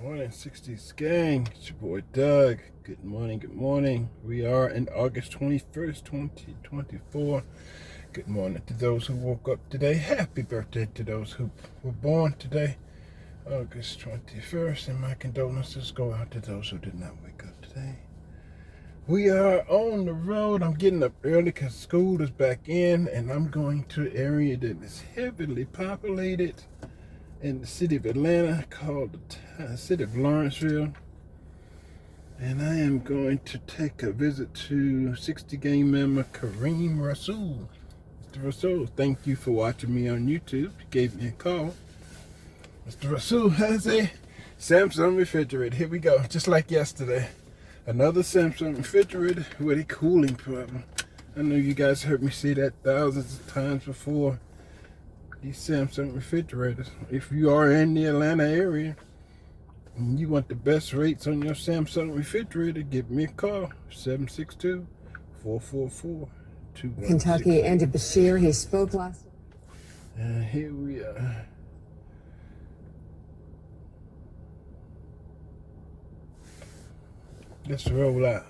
Morning, 60s gang. It's your boy Doug. Good morning, good morning. We are in August 21st, 2024. Good morning to those who woke up today. Happy birthday to those who were born today, August 21st. And my condolences go out to those who did not wake up today. We are on the road. I'm getting up early because school is back in, and I'm going to an area that is heavily populated in the city of Atlanta called the city of Lawrenceville. And I am going to take a visit to 60 gang member Kareem Rasul. Mr. Rasul, thank you for watching me on YouTube. You gave me a call. Mr. Rasul has a Samsung refrigerator. Here we go, just like yesterday. Another Samsung refrigerator with a cooling problem. I know you guys heard me say that thousands of times before. These Samsung refrigerators. If you are in the Atlanta area and you want the best rates on your Samsung refrigerator, give me a call. 762-444-2166. Kentucky and Bashir, he spoke last. And here we are. Let's roll out.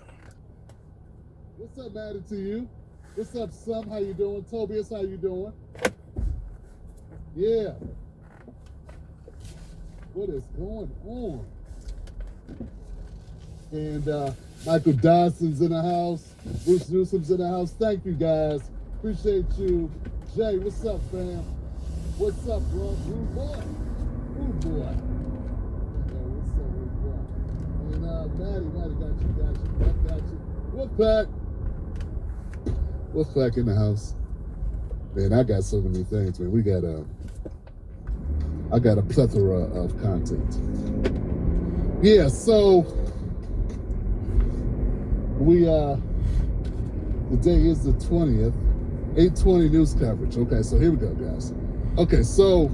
What's up, Maddie, to you? What's up, Sum? How you doing? Tobias, how you doing? Yeah. What is going on? And Michael Dawson's in the house. Bruce Newsom's in the house. Thank you, guys. Appreciate you. Jay, what's up, fam? What's up, bro? Rude boy. Rude boy. Yeah, what's up, rude boy? And Maddie got you. Wolfpack in the house. Man, I got so many things, man. I got a plethora of content. Yeah, so today is the 20th, 8:20 news coverage. Okay, so here we go, guys. Okay, so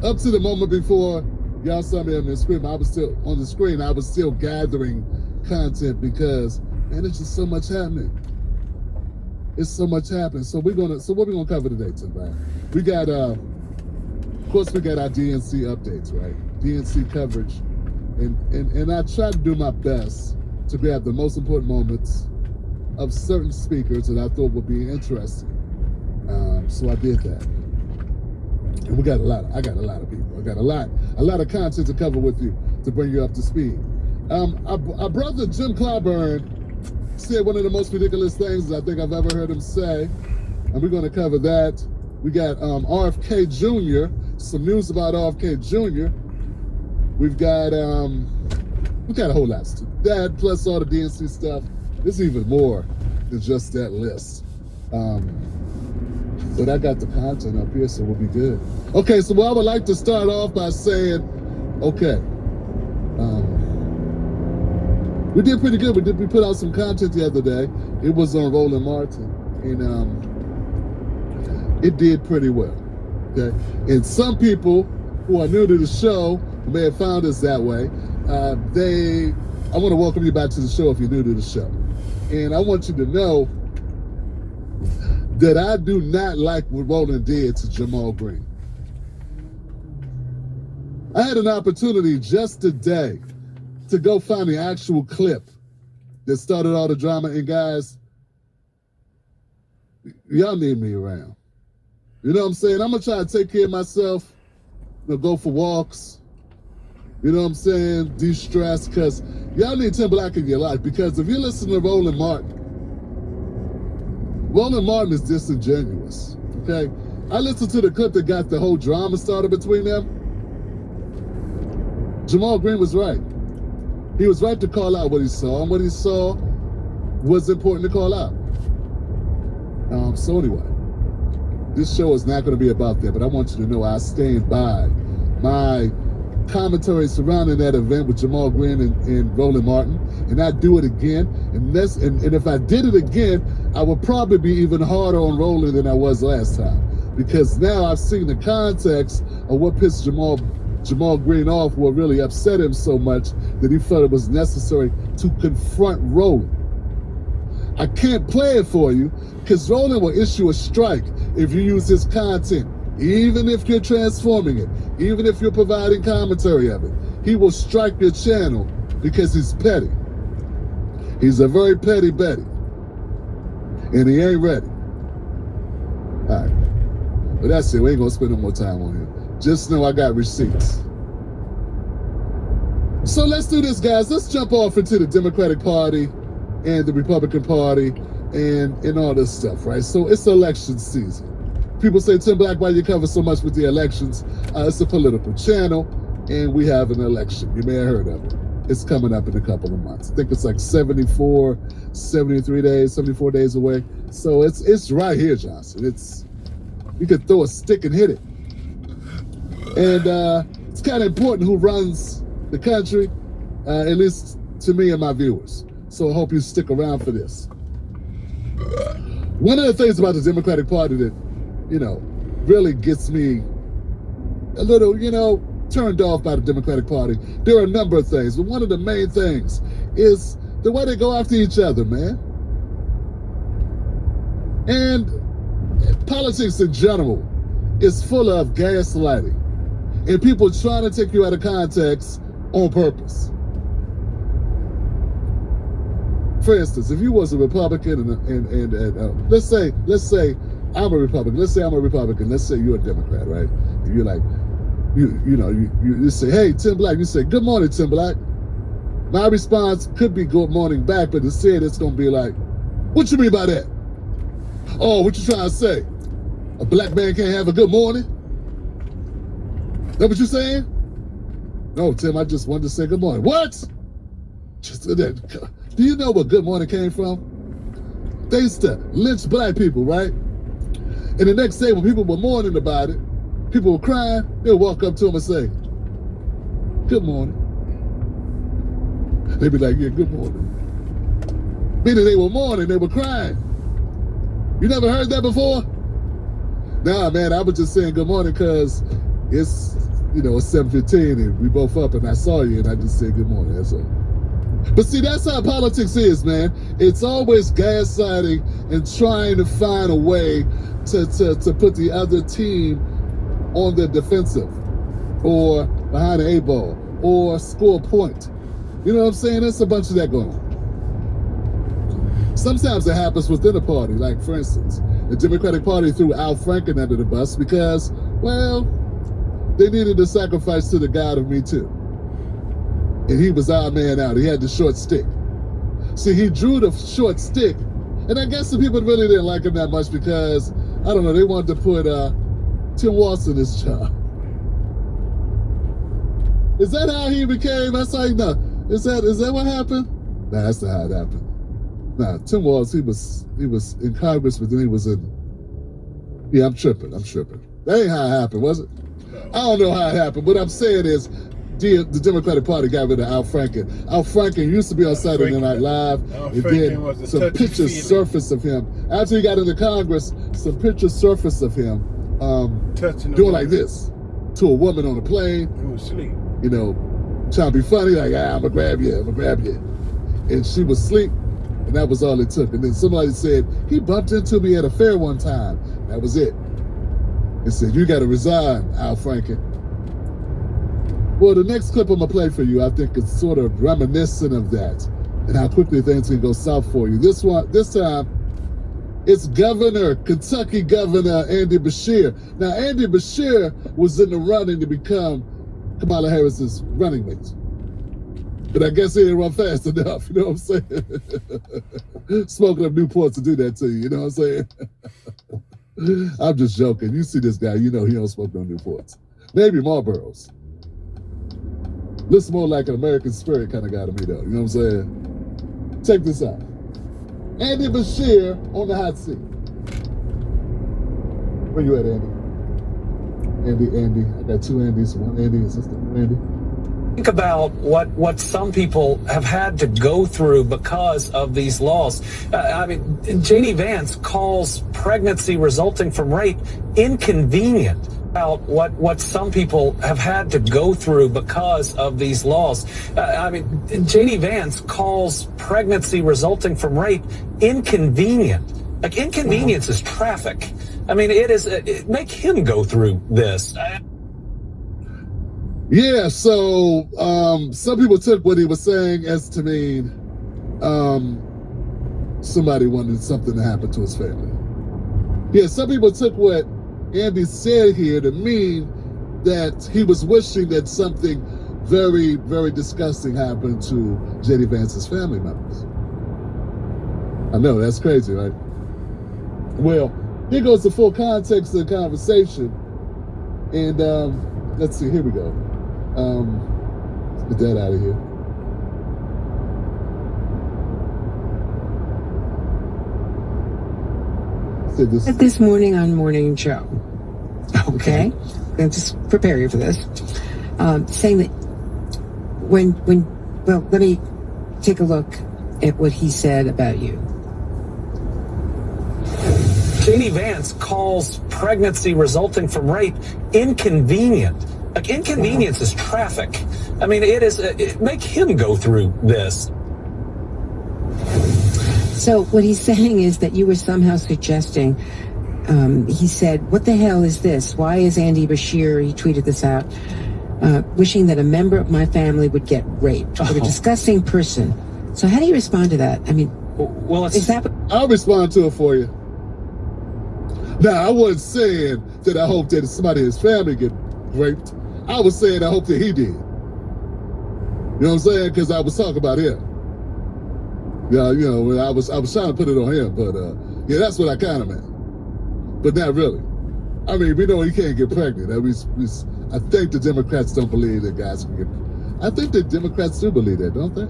up to the moment before y'all saw me on the screen, I was still on the screen. I was still gathering content because, man, it's just so much happening. It's so much happening. So what we gonna cover today, Tim? Right? We got, of course, we got our DNC updates, right? DNC coverage, and I try to do my best to grab the most important moments of certain speakers that I thought would be interesting. So I did that, and I got a lot of people. I got a lot of content to cover with you to bring you up to speed. Our brother Jim Clyburn said one of the most ridiculous things I think I've ever heard him say, and we're going to cover that. We got RFK Jr., some news about RFK Jr. We've got a whole lot to that, plus all the DNC stuff. There's even more than just that list. But I got the content up here, so we'll be good. Okay, so I would like to start off by saying, okay, we did pretty good. We put out some content the other day. It was on Roland Martin, and it did pretty well. Okay, and some people who are new to the show who may have found us that way, I want to welcome you back to the show if you're new to the show, and I want you to know that I do not like what Roland did to Jamal Green. I had an opportunity just today to go find the actual clip that started all the drama. And guys, y'all need me around. You know what I'm saying? I'm gonna try to take care of myself, go for walks, you know what I'm saying, de-stress, because y'all need Tim Black in your life. Because if you listen to Roland Martin is disingenuous, okay? I listened to the clip that got the whole drama started between them. Jamal Green was right. He was right to call out what he saw, and what he saw was important to call out. So anyway, this show is not going to be about that, but I want you to know I stand by my commentary surrounding that event with Jamal Green and Roland Martin, and I do it again. And if I did it again, I would probably be even harder on Roland than I was last time, because now I've seen the context of what pissed Jamal Green off, what really upset him so much that he felt it was necessary to confront Roland. I can't play it for you because Roland will issue a strike if you use his content, even if you're transforming it, even if you're providing commentary of it. he will strike your channel because he's petty. He's a very petty Betty. And he ain't ready. All right. But that's it. We ain't going to spend no more time on him. Just know I got receipts. So let's do this, guys. Let's jump off into the Democratic Party and the Republican Party and all this stuff, right? So it's election season. People say, Tim Black, why you cover so much with the elections? It's a political channel, and we have an election. You may have heard of it. It's coming up in a couple of months. I think it's like 74 days away. So it's right here, Johnson. You could throw a stick and hit it. And it's kind of important who runs the country, at least to me and my viewers. So I hope you stick around for this. One of the things about the Democratic Party that, really gets me a little, turned off by the Democratic Party, there are a number of things, but one of the main things is the way they go after each other, man. And politics in general is full of gaslighting and people trying to take you out of context on purpose. For instance, if you was a Republican and let's say I'm a Republican. Let's say I'm a Republican. Let's say you're a Democrat, right? And you're like, you say, hey, Tim Black. You say, good morning, Tim Black. My response could be good morning back, but instead it's going to be like, what you mean by that? Oh, what you trying to say? A black man can't have a good morning? That what you saying? No, Tim, I just wanted to say good morning. What? Do you know where good morning came from? They used to lynch black people, right? And the next day when people were mourning about it, people were crying, they'll walk up to them and say, good morning. They'd be like, yeah, good morning. Meaning they were mourning, they were crying. You never heard that before? Nah, man, I was just saying good morning because it's 7:15 and we both up and I saw you and I just said good morning, that's all. But see, that's how politics is, man. It's always gaslighting and trying to find a way to put the other team on the defensive or behind the 8 ball or score a point. You know what I'm saying? There's a bunch of that going on. Sometimes it happens within a party. Like, for instance, the Democratic Party threw Al Franken under the bus because, well, they needed to sacrifice to the God of Me Too. And he was our man out. He had the short stick. See, he drew the short stick. And I guess the people really didn't like him that much because, I don't know, they wanted to put Tim Walz in his job. Is that how he became? That's how no. Is that what happened? Nah, that's not how it happened. Nah, Tim Walz, he was in Congress, but then he was in. Yeah, I'm tripping. That ain't how it happened, was it? I don't know how it happened. What I'm saying is, the Democratic Party got rid of Al Franken. Al Franken used to be on Saturday Night Live. And then some pictures surfaced of him. After he got into Congress, some pictures surfaced of him doing like this to a woman on a plane. Who was asleep. Trying to be funny, like, I'm going to grab you. And she was asleep, and that was all it took. And then somebody said, he bumped into me at a fair one time. That was it. It said, you got to resign, Al Franken. Well, the next clip I'm going to play for you, I think it's sort of reminiscent of that and how quickly things can go south for you. This time, it's Kentucky Governor Andy Beshear. Now, Andy Beshear was in the running to become Kamala Harris's running mate. But I guess he didn't run fast enough, you know what I'm saying? Smoking up Newports to do that to you know what I'm saying? I'm just joking. You see this guy, he don't smoke no Newports. Maybe Marlboros. Looks more like an American Spirit kind of guy to me, though. You know what I'm saying? Check this out. Andy Beshear on the hot seat. Where you at, Andy? Andy. I got two Andys. One Andy and sister Andy. Think about what some people have had to go through because of these laws. J.D. Vance calls pregnancy resulting from rape inconvenient. About what some people have had to go through because of these laws. J.D. Vance calls pregnancy resulting from rape inconvenient. Like, inconvenience is traffic. Make him go through this. Yeah, so some people took what he was saying as to mean somebody wanted something to happen to his family. Yeah, some people took what Andy said here to mean that he was wishing that something very, very disgusting happened to J.D. Vance's family members. I know, that's crazy, right? Well, here goes the full context of the conversation. And let's see, here we go. Let's get that out of here. This morning on Morning Joe. Okay? I'll just prepare you for this. Saying that well, let me take a look at what he said about you. J.D. Vance calls pregnancy resulting from rape inconvenient. Like, inconvenience is traffic. I mean, make him go through this. So what he's saying is that you were somehow suggesting, he said, what the hell is this? Why is Andy Bashir, he tweeted this out, wishing that a member of my family would get raped? What a disgusting person. So how do you respond to that? I mean, well, is that... I'll respond to it for you. Now, I wasn't saying that I hope that somebody in his family get raped. I was saying I hope that he did. You know what I'm saying? Because I was talking about him. Yeah, you know, I was trying to put it on him, but yeah, that's what I kind of meant. But not really. I mean, we know he can't get pregnant. I think the Democrats don't believe that guys can get. I think the Democrats do believe that, don't they?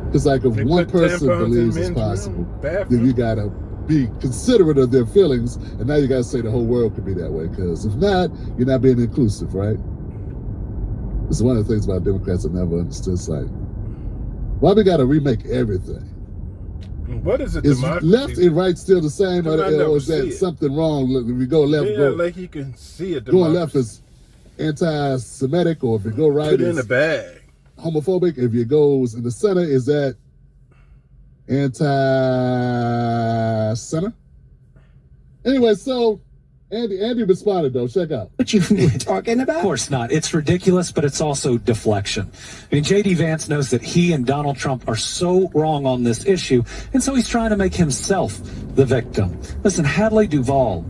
Because like if one person believes it's possible, then you gotta be considerate of their feelings, and now you gotta say the whole world could be that way. Because if not, you're not being inclusive, right? It's one of the things about Democrats I never understood. It's like, why we gotta remake everything? What is it? Is left and right still the same, or is that something wrong? If you go left, go like you can see it. Going left is anti-Semitic, or if you go right, put it in the bag. Homophobic. If you goes in the center, is that anti-center? Anyway, so Andy responded though. Check out what you were talking about. Of course not. It's ridiculous, but it's also deflection. I mean, J.D. Vance knows that he and Donald Trump are so wrong on this issue, and so he's trying to make himself the victim. Listen, Hadley Duvall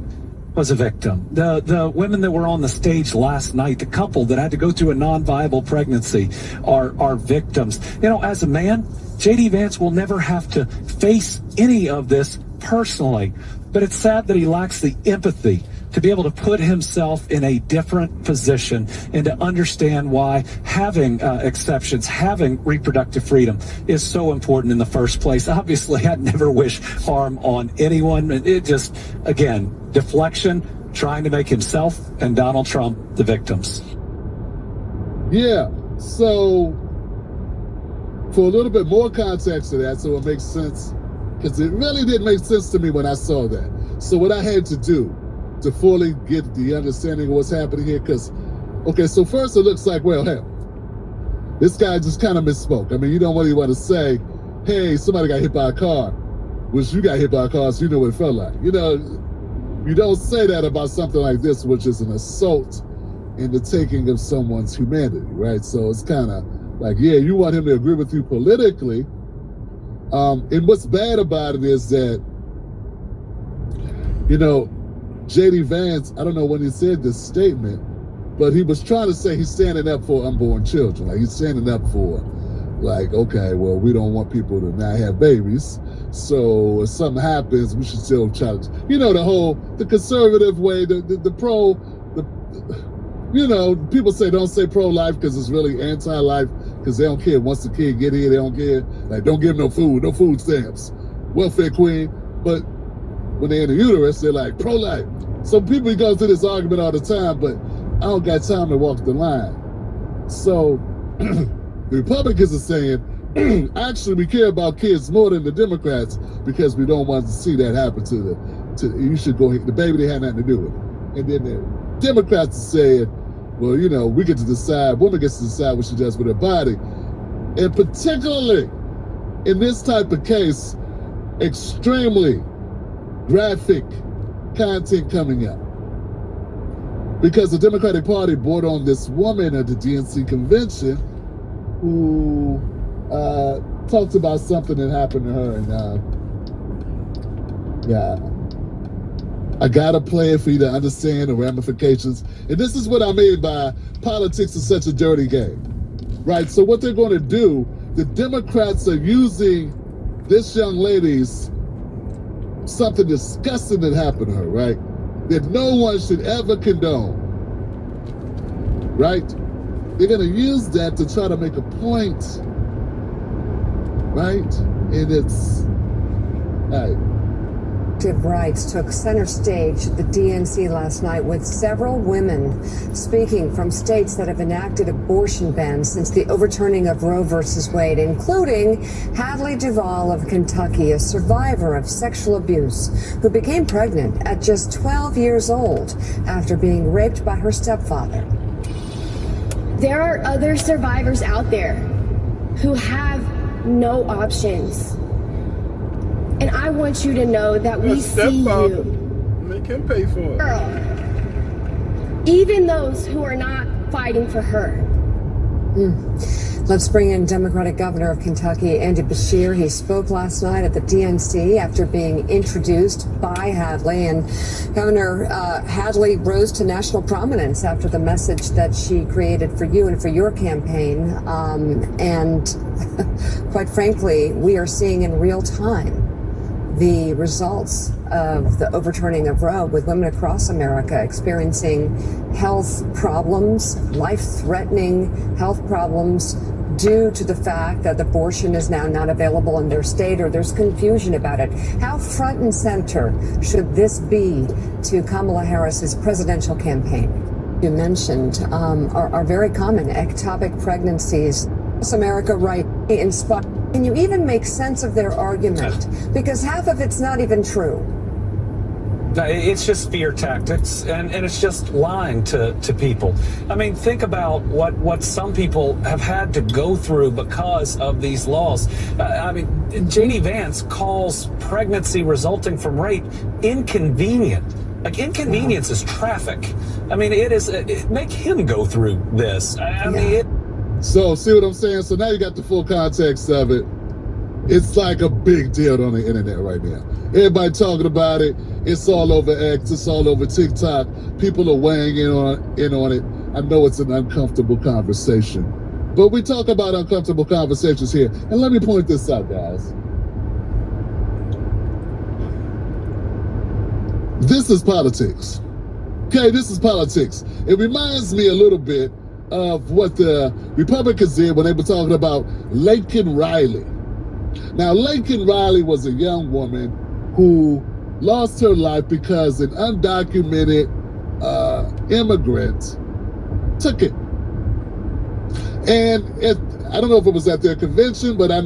was a victim. The women that were on the stage last night, the couple that had to go through a non-viable pregnancy, are victims. You know, as a man, J.D. Vance will never have to face any of this personally. But it's sad that he lacks the empathy to be able to put himself in a different position and to understand why having exceptions, having reproductive freedom is so important in the first place. Obviously, I'd never wish harm on anyone. It just, again, deflection, trying to make himself and Donald Trump the victims. Yeah, so for a little bit more context to that, so it makes sense, because it really didn't make sense to me when I saw that. So what I had to do to fully get the understanding of what's happening here, because, okay, so first it looks like, well, hell, this guy just kind of misspoke. I mean, you don't really want to say, hey, somebody got hit by a car, which you got hit by a car, so you know what it felt like. You know, you don't say that about something like this, which is an assault in the taking of someone's humanity, right? So it's kind of like, yeah, you want him to agree with you politically. And what's bad about it is that, you know, J.D. Vance, I don't know when he said this statement, but he was trying to say he's standing up for unborn children. Like, he's standing up for, like, okay, well, we don't want people to not have babies. So if something happens, we should still try to, you know, the conservative way, you know, people say don't say pro-life because it's really anti-life, because they don't care. Once the kid get here, they don't care. Like, don't give them no food stamps. Welfare queen. But when they're in the uterus, they're like pro-life. So people go through this argument all the time, but I don't got time to walk the line. So the Republicans are saying, actually, we care about kids more than the Democrats because we don't want to see that happen to you should go, the baby, they had nothing to do with it. And then the Democrats are saying, well, you know, we get to decide, woman gets to decide what she does with her body. And particularly in this type of case, extremely graphic content coming up. because the Democratic Party brought on this woman at the DNC convention who talked about something that happened to her, and I gotta play it for you to understand the ramifications. And this is what I mean by politics is such a dirty game, right? So what they're going to do, the Democrats are using this young lady's something disgusting that happened to her, right? That no one should ever condone, right? They're going to use that to try to make a point, right? And it's, all right. Rights took center stage at the DNC last night with several women speaking from states that have enacted abortion bans since the overturning of Roe versus Wade, including Hadley Duvall of Kentucky, a survivor of sexual abuse who became pregnant at just 12 years old after being raped by her stepfather. There are other survivors out there who have no options. And I want you to know that we see you. Make him pay for it. Girl, even those who are not fighting for her. Let's bring in Democratic Governor of Kentucky, Andy Beshear. He spoke last night at the DNC after being introduced by Hadley. And Governor Hadley rose to national prominence after the message that she created for you and for your campaign. And quite frankly, we are seeing in real time the results of the overturning of Roe, with women across America experiencing health problems, life-threatening health problems due to the fact that abortion is now not available in their state, or there's confusion about it. How front and center should this be to Kamala Harris's presidential campaign? You mentioned are very common, ectopic pregnancies. Across America, right, inspired. Can you even make sense of their argument? Because half of it's not even true. It's just fear tactics, and it's just lying to people. I mean, think about what some people have had to go through because of these laws. I mean, J.D. Vance calls pregnancy resulting from rape inconvenient. Like, inconvenience is traffic. I mean, make him go through this. So see what I'm saying? So now you got the full context of it. It's like a big deal on the internet right now. Everybody talking about it. It's all over X. It's all over TikTok. People are weighing in on it. I know it's an uncomfortable conversation, but we talk about uncomfortable conversations here. And let me point this out, guys. This is politics. Okay, this is politics. It reminds me a little bit of what the Republicans did when they were talking about Laken Riley. Now, Laken Riley was a young woman who lost her life because an undocumented immigrant took it. And I don't know if it was at their convention, but I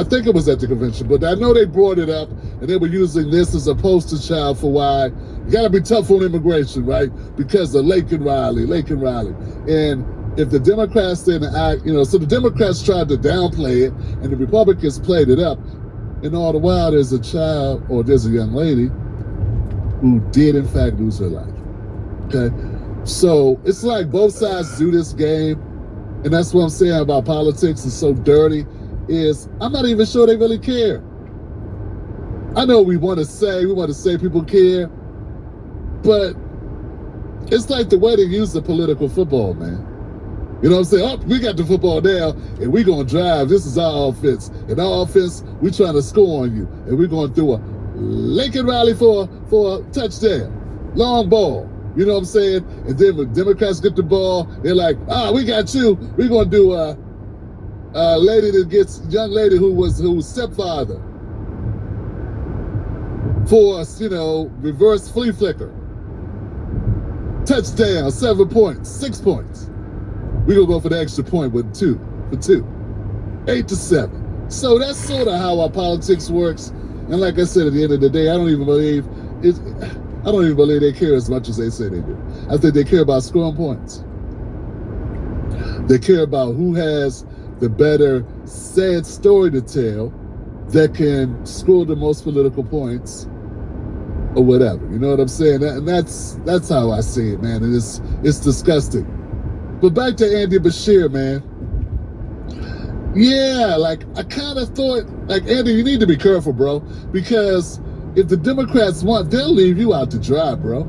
think it was at the convention, but I know they brought it up, and they were using this as a poster child for why you got to be tough on immigration, right? Because of Laken Riley. And if the Democrats didn't act, so the Democrats tried to downplay it, and the Republicans played it up. And all the while, there's a young lady who did, in fact, lose her life. Okay? So it's like both sides do this game, and that's what I'm saying about politics is so dirty, is I'm not even sure they really care. I know we want to say people care, but it's like the way they use the political football, man. You know what I'm saying? Oh, we got the football now, and we're going to drive. This is our offense. And our offense, we're trying to score on you. And we're going through a Laken Riley for a touchdown. Long ball. You know what I'm saying? And then when Democrats get the ball, they're like, we got you. We're going to do a young lady who was stepfather for us, reverse flea flicker. Touchdown, 7 points, 6 points. We're going to go for the extra point with two. 8-7. So that's sort of how our politics works. And like I said, at the end of the day, I don't even believe they care as much as they say they do. I think they care about scoring points. They care about who has the better sad story to tell that can score the most political points or whatever. You know what I'm saying? And that's how I see it, man. And it's disgusting. But back to Andy Bashir, man. Yeah, like I kind of thought, like, Andy, you need to be careful, bro, because if the Democrats want, they'll leave you out to dry, bro.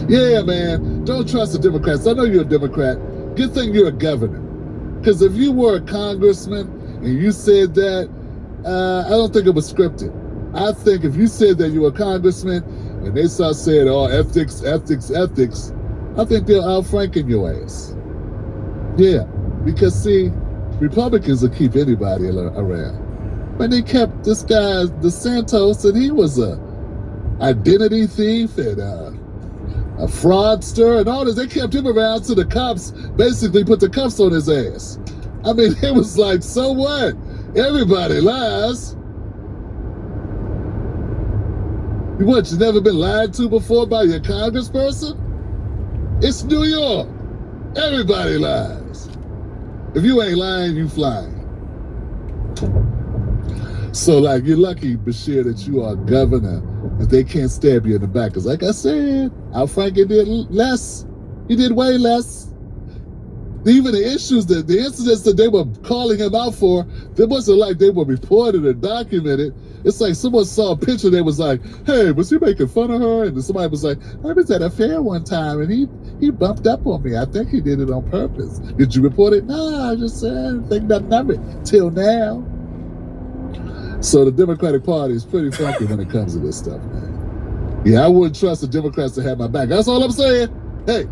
Yeah, man, don't trust the Democrats. I know you're a Democrat. Good thing you're a governor, because if you were a congressman and you said that, I don't think it was scripted. I think if you said that you were a congressman and they start saying, oh, ethics, ethics, ethics, I think they'll out-Franken your ass. Yeah, because see, Republicans will keep anybody around. But they kept this guy, DeSantis, and he was a identity thief and a fraudster and all this. They kept him around till the cops basically put the cuffs on his ass. I mean, it was like, so what? Everybody lies. What, you never been lied to before by your congressperson? It's New York. Everybody lies. If you ain't lying, you flying. So, like, you're lucky, Bashir, that you are governor, that they can't stab you in the back. Because, like I said, out-Franken did less. He did way less. Even the issues, the incidents that they were calling him out for, it wasn't like they were reported or documented. It's like someone saw a picture that was like, hey, was he making fun of her? And somebody was like, I was at a fair one time and he bumped up on me. I think he did it on purpose. Did you report it? No, I just said I didn't think nothing of it till now. So the Democratic Party is pretty funky when it comes to this stuff, man. Yeah, I wouldn't trust the Democrats to have my back. That's all I'm saying. Hey,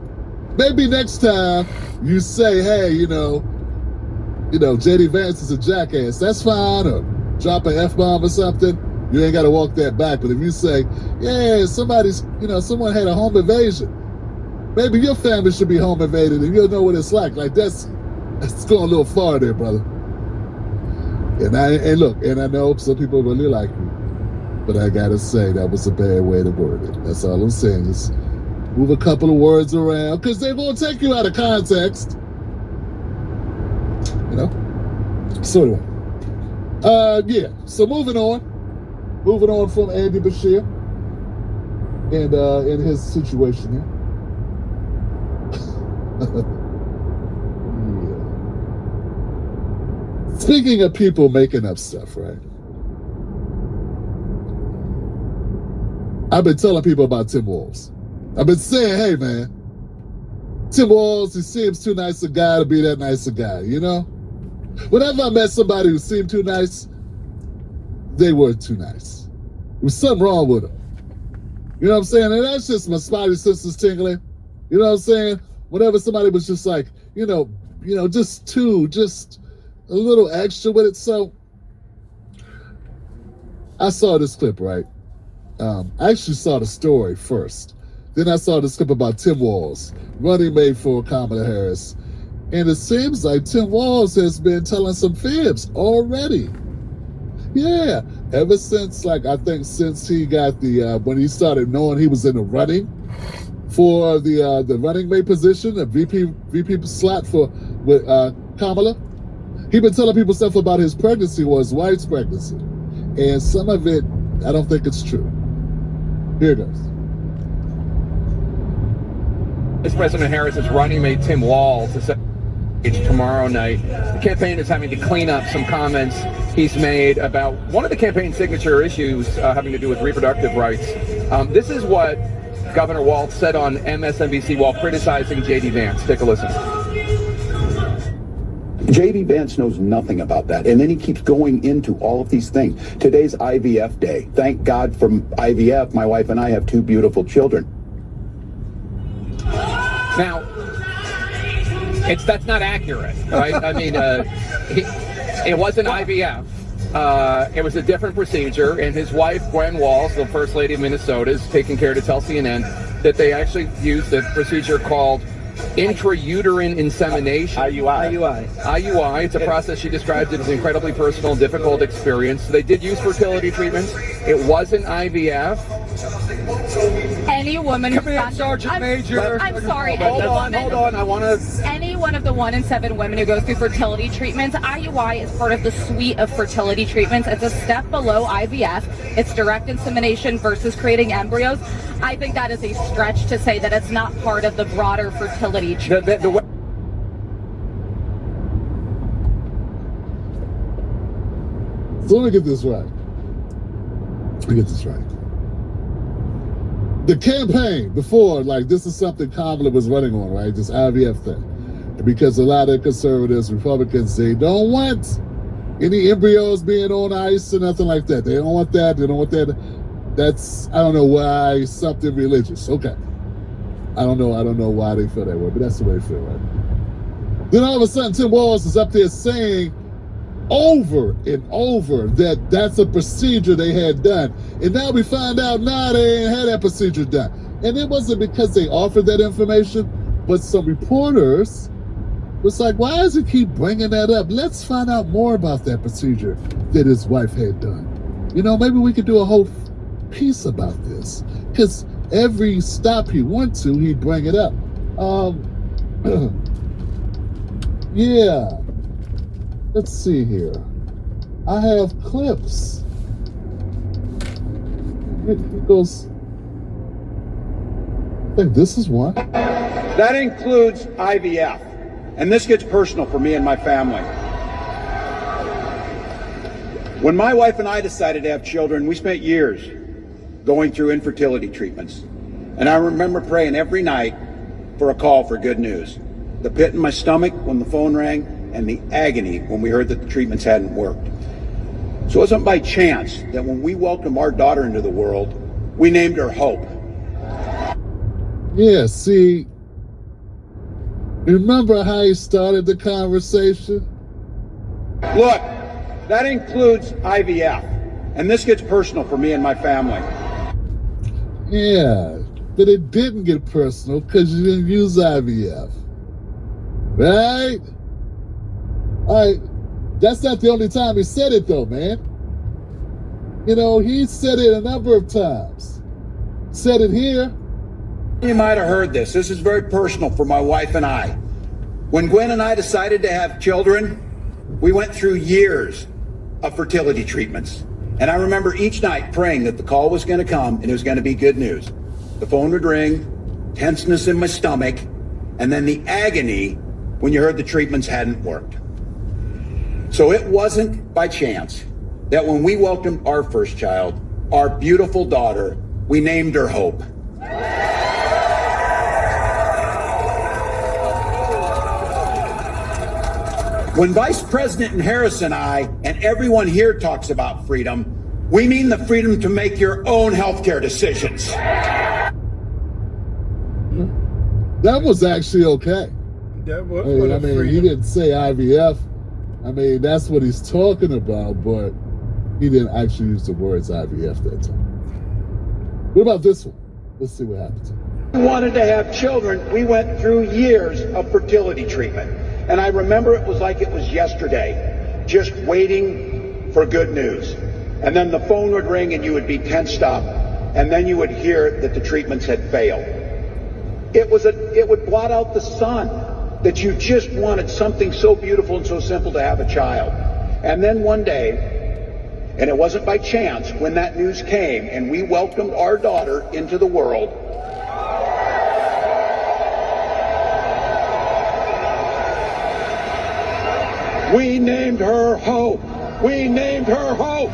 maybe next time you say, hey, you know, J.D. Vance is a jackass. That's fine. Or drop an F-bomb or something. You ain't got to walk that back. But if you say, yeah, someone had a home invasion. Maybe your family should be home invaded and you'll know what it's like. Like that's going a little far there, brother. And I know some people really like you. But I got to say, that was a bad way to word it. That's all I'm saying. Just move a couple of words around because they're going to take you out of context. You know? So anyway. Yeah, so moving on from Andy Bashir and in his situation here. Yeah. Speaking of people making up stuff, right? I've been telling people about Tim Walz. I've been saying, hey man, Tim Walz, he seems too nice a guy to be that nice a guy, you know? Whenever I met somebody who seemed too nice, they were too nice. There was something wrong with them. You know what I'm saying? And that's just my spidey senses tingling. You know what I'm saying? Whenever somebody was just like, just a little extra with it. So I saw this clip, right? I actually saw the story first. Then I saw this clip about Tim Walz, running mate for Kamala Harris. And it seems like Tim Walz has been telling some fibs already. Yeah, ever since, I think since he got when he started knowing he was in the running for the running mate position, the VP slot with Kamala, he been telling people stuff about his pregnancy or his wife's pregnancy. And some of it, I don't think it's true. Here it goes. Vice President Harris's running mate Tim Walz is tomorrow night. The campaign is having to clean up some comments he's made about one of the campaign signature issues having to do with reproductive rights. This is what Governor Walz said on MSNBC while criticizing J.D. Vance. Take a listen. J.D. Vance knows nothing about that. And then he keeps going into all of these things. Today's IVF day. Thank God for IVF. My wife and I have 2 beautiful children. Now, that's not accurate, right? I mean, it wasn't IVF. It was a different procedure, and his wife, Gwen Walz, the First Lady of Minnesota, is taking care to tell CNN that they actually used a procedure called intrauterine insemination. IUI. It's a process she described as an incredibly personal and difficult experience. So they did use fertility treatments. It wasn't IVF. Any woman Come here, Sergeant Major. I'm sorry. Hold on. I want to. Any one of the 1 in 7 women who goes through fertility treatments. IUI is part of the suite of fertility treatments. It's a step below IVF. It's direct insemination versus creating embryos. I think that is a stretch to say that it's not part of the broader fertility treatment. So let me get this right. The campaign before, like, this is something Kamala was running on, right? This IVF thing. And because a lot of conservatives, Republicans, they don't want any embryos being on ice or nothing like that. They don't want that. They don't want that. That's, I don't know why, something religious. Okay. I don't know why they feel that way, but that's the way they feel, right? Then all of a sudden, Tim Walz is up there saying over and over that that's a procedure they had done. And now we find out, they ain't had that procedure done. And it wasn't because they offered that information, but some reporters was like, why does he keep bringing that up? Let's find out more about that procedure that his wife had done. You know, maybe we could do a whole piece about this. Because every stop he went to, he'd bring it up. Yeah. Let's see here. I have clips. It goes, I think this is one. That includes IVF. And this gets personal for me and my family. When my wife and I decided to have children, we spent years going through infertility treatments. And I remember praying every night for a call for good news. The pit in my stomach when the phone rang, and the agony when we heard that the treatments hadn't worked. So it wasn't by chance that when we welcomed our daughter into the world, we named her Hope. Yeah, see, remember how he started the conversation? Look, that includes IVF, and this gets personal for me and my family. Yeah, but it didn't get personal because you didn't use IVF, right? All right, that's not the only time he said it though, man. You know, he said it a number of times. Said it here. You might have heard this. This is very personal for my wife and I. When Gwen and I decided to have children, we went through years of fertility treatments. And I remember each night praying that the call was going to come and it was going to be good news. The phone would ring, tenseness in my stomach, and then the agony when you heard the treatments hadn't worked. So it wasn't by chance that when we welcomed our first child, our beautiful daughter, we named her Hope. When Vice President Harris and I, and everyone here talks about freedom, we mean the freedom to make your own healthcare decisions. That was actually okay. That was I mean, he didn't say IVF. I mean, that's what he's talking about, but he didn't actually use the words IVF that time. What about this one? Let's see what happens. We wanted to have children. We went through years of fertility treatment. And I remember it was like it was yesterday, just waiting for good news. And then the phone would ring and you would be tensed up. And then you would hear that the treatments had failed. It would blot out the sun. That you just wanted something so beautiful and so simple to have a child. And then one day, and it wasn't by chance, when that news came and we welcomed our daughter into the world, we named her Hope. We named her Hope.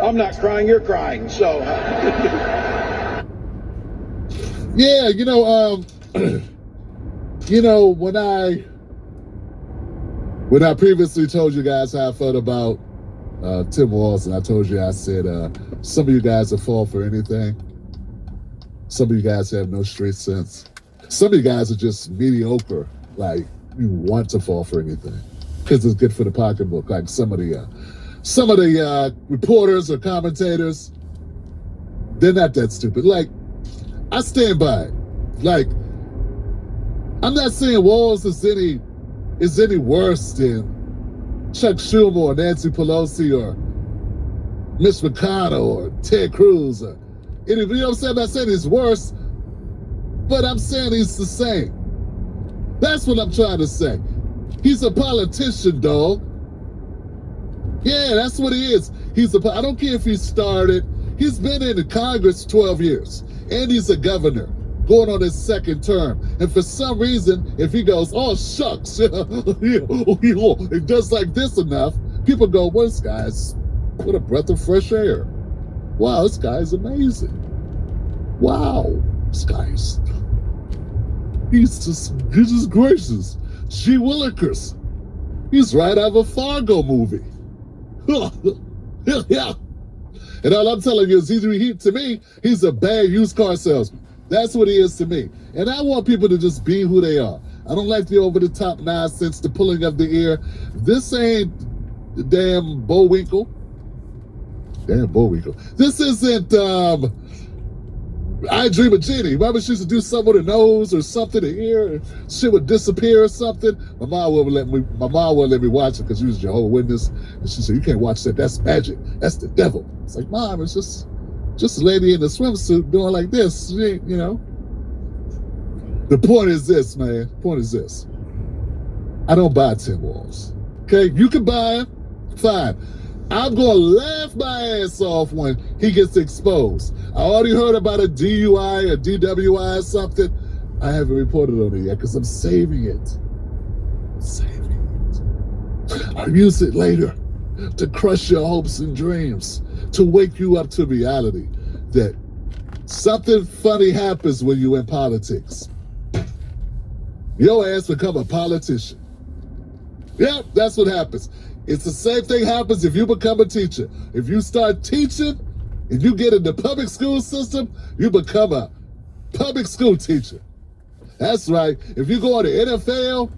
I'm not crying, you're crying, so. Yeah, you know, when I previously told you guys how I felt about Tim Walz, and I told you, I said, some of you guys will fall for anything. Some of you guys have no street sense. Some of you guys are just mediocre, like you want to fall for anything because it's good for the pocketbook, like some of the reporters or commentators. They're not that stupid. Like, I stand by it. Like, I'm not saying Walz is any is any worse than Chuck Schumer or Nancy Pelosi or Mitch McConnell or Ted Cruz or any, you know what I'm saying? I'm not saying he's worse, but I'm saying he's the same. That's what I'm trying to say. He's a politician, dog. Yeah, that's what he is. I don't care if he started, he's been in the Congress 12 years, and he's a governor, going on his second term. And for some reason, if he goes, oh, shucks, it does like this enough, people go, well, this guy's, what a breath of fresh air. Wow, this guy's amazing. Wow, this guy's, he's just gracious. Gee Willikers. He's right out of a Fargo movie. Yeah. And all I'm telling you is, to me, he's a bad used car salesman. That's what he is to me. And I want people to just be who they are. I don't like the over-the-top nonsense, the pulling of the ear. This ain't the damn Bullwinkle. This isn't I Dream of Jeannie. Remember she used to do something with her nose or something, the ear, and shit would disappear or something. My mom wouldn't let me watch it because she was Jehovah's Witness. And she said, you can't watch that. That's magic. That's the devil. It's like, Mom, it's just a lady in a swimsuit doing like this, you know. The point is this, man. The point is this. I don't buy Tim Walz. Okay? You can buy him. Fine. I'm going to laugh my ass off when he gets exposed. I already heard about a DUI or DWI or something. I haven't reported on it yet because I'm saving it. I'll use it later to crush your hopes and dreams, to wake you up to reality that something funny happens when you're in politics. Your ass become a politician. Yep, that's what happens. It's the same thing happens if you become a teacher. If you start teaching, if you get in the public school system, you become a public school teacher. That's right. If you go on the NFL,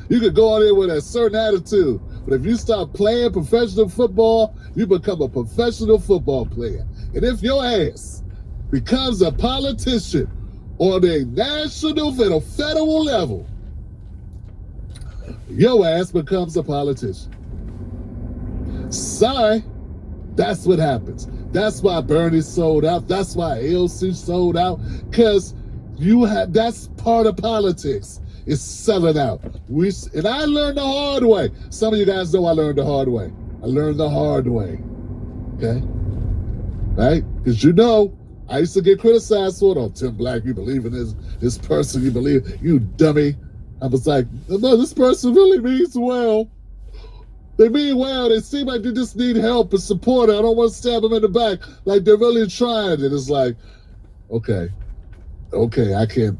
you could go on there with a certain attitude. But if you start playing professional football, you become a professional football player. And if your ass becomes a politician on a national and a federal level, your ass becomes a politician. Sorry, that's what happens. That's why Bernie sold out. That's why AOC sold out. Because that's part of politics. It's selling out. And I learned the hard way. Some of you guys know I learned the hard way. Okay? Right? Because you know, I used to get criticized for it. Oh, Tim Black, you believe in this person, you dummy. I was like, no, this person really means well. They mean well. They seem like they just need help and support. I don't want to stab them in the back. Like they're really trying. And it's like, okay, I can't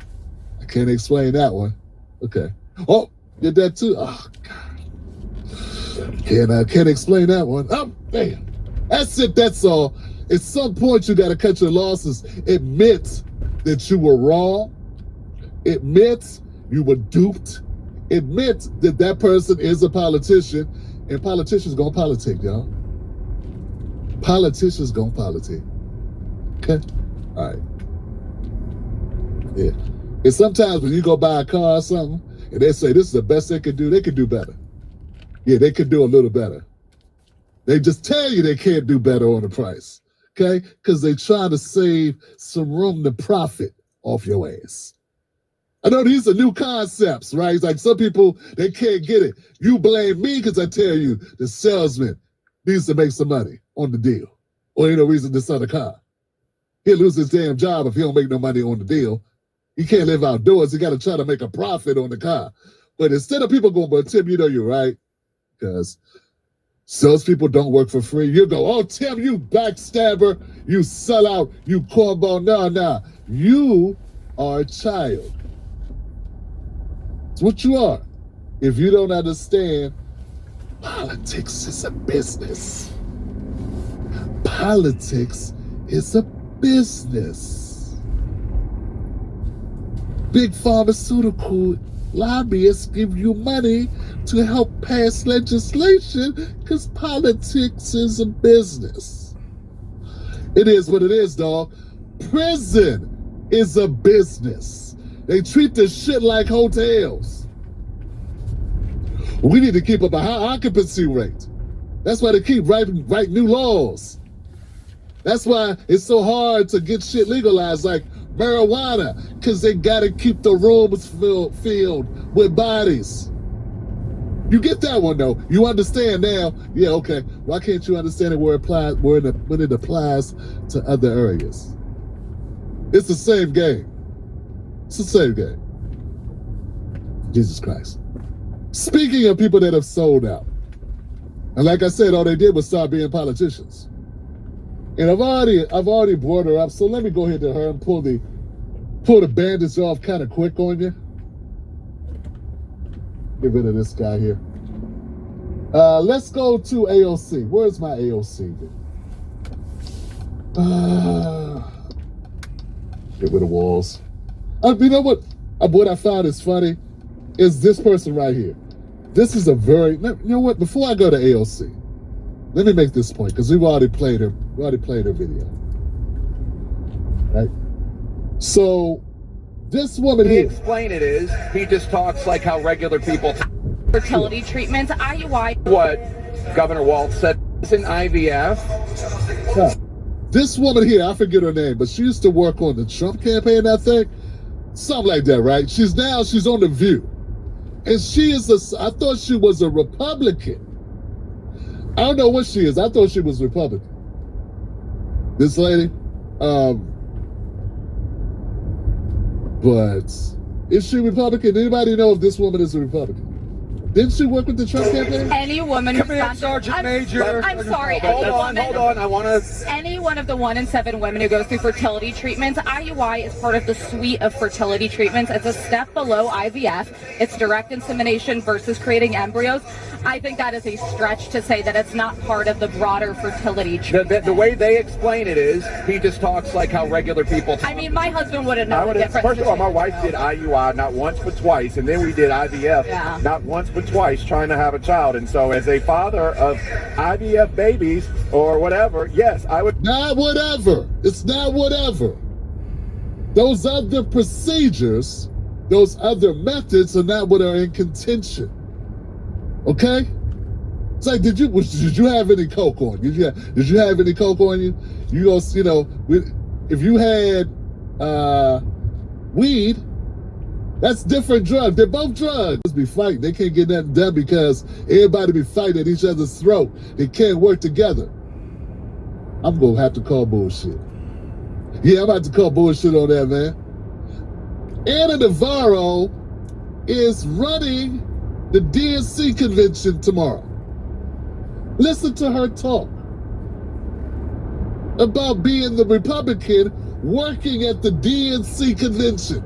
explain that one. Okay. Oh, did that too. Oh God. Can't explain that one. Oh, damn. That's it. That's all. At some point, you got to cut your losses. Admit that you were wrong. Admit you were duped. Admit that person is a politician. And politicians gonna politic, y'all. Politicians gonna politic. Okay? All right. Yeah. And sometimes when you go buy a car or something, and they say this is the best they could do better. Yeah, they could do a little better. They just tell you they can't do better on the price. Okay? Because they try to save some room to profit off your ass. I know these are new concepts, right? It's like some people, they can't get it. You blame me because I tell you the salesman needs to make some money on the deal. Or ain't no reason to sell the car. He'll lose his damn job if he don't make no money on the deal. He can't live outdoors. He got to try to make a profit on the car. But instead of people going, but Tim, you know you're right. Because salespeople don't work for free. You go, oh, Tim, you backstabber. You sellout. You cornball. No. You are a child. It's what you are. If you don't understand, politics is a business. Politics is a business. Big pharmaceutical lobbyists give you money to help pass legislation because politics is a business. It is what it is, dog. Prison is a business. They treat this shit like hotels. We need to keep up a high occupancy rate. That's why they keep writing new laws. That's why it's so hard to get shit legalized like marijuana, because they got to keep the rooms filled with bodies. You get that one, though. You understand now. Yeah, okay. Why can't you understand it where it applies to other areas? It's the same game. It's the same game. Jesus Christ. Speaking of people that have sold out, and like I said, all they did was start being politicians. And I've already brought her up, so let me go ahead to her and pull the bandage off kind of quick on you. Get rid of this guy here. Let's go to AOC. Where's my AOC? Get rid of walls. You know what? What I found is funny is this person right here. This is a very, you know what? Before I go to AOC, let me make this point because we've already played her. We already played her video. Right? So this woman here. Explain it is he just talks like how regular people. Fertility treatments, IUI. What Governor Walz said is an IVF. Yeah. This woman here, I forget her name, but she used to work on the Trump campaign, I think. Something like that, right? She's on The View. And I thought she was a Republican. I don't know what she is. I thought she was Republican. This lady. But is she Republican? Anybody know if this woman is a Republican? Didn't she work with the Trump campaign? Any woman who's Sergeant Major. I'm sorry. Hold on. I want to. Any one of the 1 in 7 women who goes through fertility treatments, IUI is part of the suite of fertility treatments. It's a step below IVF. It's direct insemination versus creating embryos. I think that is a stretch to say that it's not part of the broader fertility treatment. The way they explain it is he just talks like how regular people talk. I mean, my husband wouldn't know the difference. First of all, my wife did IUI not once but twice, and then we did IVF not once but twice, trying to have a child. And so as a father of IVF babies or whatever, yes, I would. Not whatever. It's not whatever. Those other procedures, those other methods are not what are in contention. Okay? It's like, did you have any coke on? Did you have any coke on you? If you had weed, that's different drug. They're both drugs. Be fighting. They can't get nothing done because everybody be fighting at each other's throat. They can't work together. I'm gonna have to call bullshit. Yeah, I'm about to call bullshit on that, man. Ana Navarro is running the DNC convention tomorrow. Listen to her talk about being the Republican working at the DNC convention.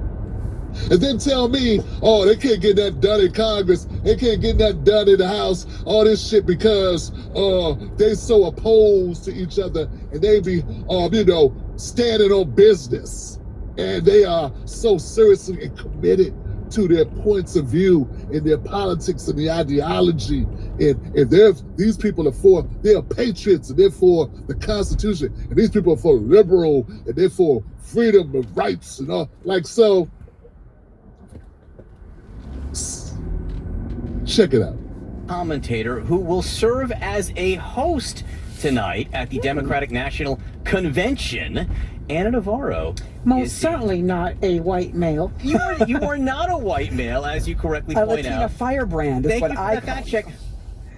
And then tell me, oh, they can't get that done in Congress. They can't get that done in the House. All this shit because they so opposed to each other and they be, standing on business. And they are so seriously and committed to their points of view and their politics and the ideology. And these people are they're patriots and they're for the Constitution. And these people are for liberal and they're for freedom and rights and all. Like, so, check it out. Commentator who will serve as a host tonight at the Democratic National Convention. Ana Navarro. Most certainly not a white male. You are not a white male, as you correctly point Latina out. firebrand is what I call fact check.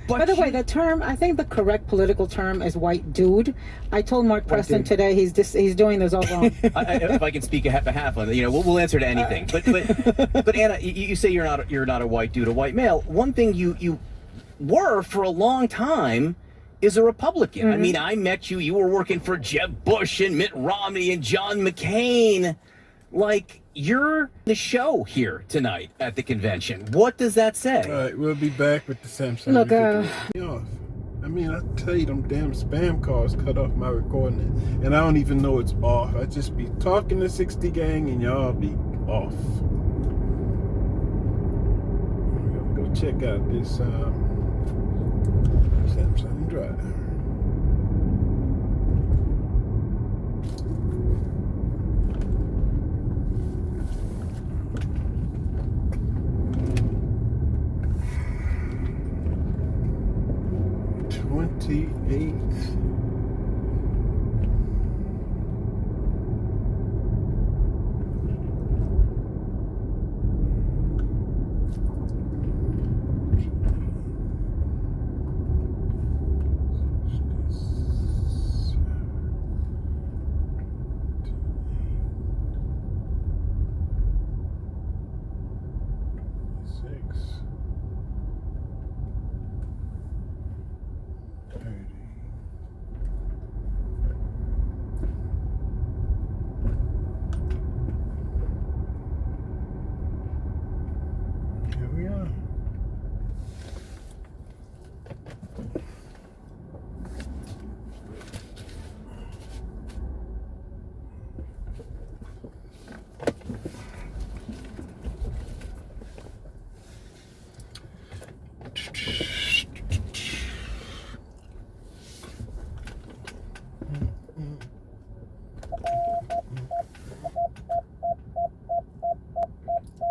By the way, the term, I think the correct political term is white dude. I told Mark Preston today he's doing this all wrong. If I can speak a half on it, we'll answer to anything. But Ana, you say you're not a white dude, a white male. One thing you were for a long time is a Republican. I mean, I met you. You were working for Jeb Bush and Mitt Romney and John McCain. Like, you're the show here tonight at the convention. What does that say? All right, we'll be back with the Samsung. Look, I mean, I tell you, them damn spam calls cut off my recording, and I don't even know it's off. I just be talking to 60 gang, and y'all be off. I'm gonna go check out this Samsung Drive.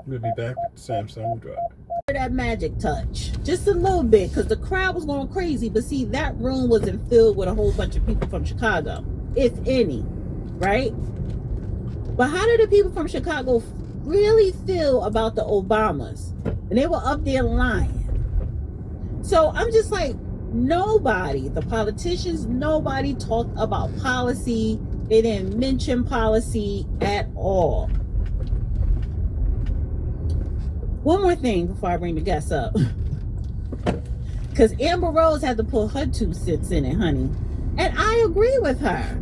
We'll be back with the Samsung Drive. That magic touch, just a little bit, because the crowd was going crazy. But see, that room wasn't filled with a whole bunch of people from Chicago, if any, right? But how did the people from Chicago really feel about the Obamas? And they were up there lying. So I'm just like, nobody, the politicians, nobody talked about policy. They didn't mention policy at all. One more thing before I bring the guests up. Because Amber Rose had to put her 2 cents in it, honey. And I agree with her.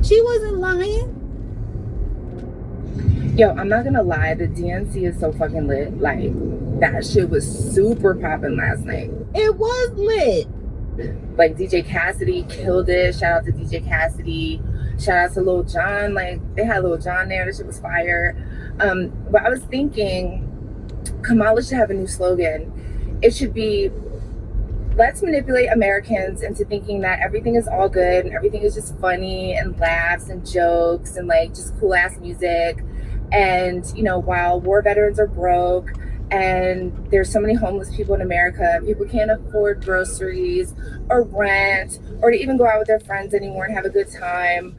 She wasn't lying. Yo, I'm not gonna lie, the DNC is so fucking lit. Like, that shit was super popping last night. It was lit. Like, DJ Cassidy killed it. Shout out to DJ Cassidy. Shout out to Lil Jon. Like, they had Lil Jon there. This shit was fire. But I was thinking, Kamala should have a new slogan. It should be, let's manipulate Americans into thinking that everything is all good and everything is just funny and laughs and jokes and like just cool ass music. And, you know, while war veterans are broke and there's so many homeless people in America, people can't afford groceries or rent or to even go out with their friends anymore and have a good time.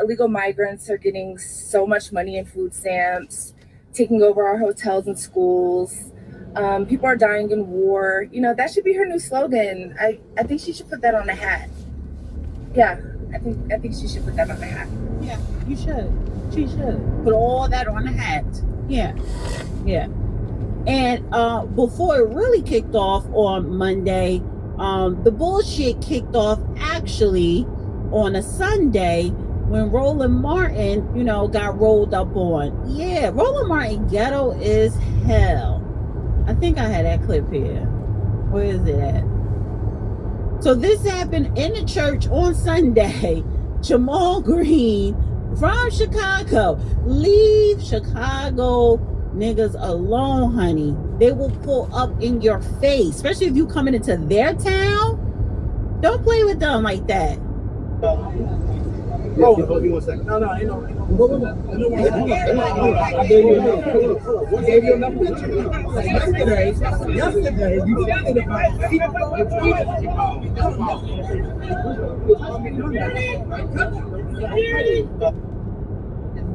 Illegal migrants are getting so much money in food stamps, taking over our hotels and schools. People are dying in war. You know, that should be her new slogan. I think she should put that on a hat. Yeah, I think she should put that on a hat. Yeah, you should. She should put all that on a hat. Yeah. And before it really kicked off on Monday, the bullshit kicked off actually on a Sunday when Roland Martin, you know, got rolled up on. Yeah, Roland Martin ghetto is hell. I think I had that clip here. Where is it at? So this happened in the church on Sunday. Jamal Green from Chicago. Leave Chicago niggas alone, honey. They will pull up in your face, especially if you coming into their town. Don't play with them like that. Oh, hold on 1 second. No, I know. I gave you a number. Yesterday, you chatted about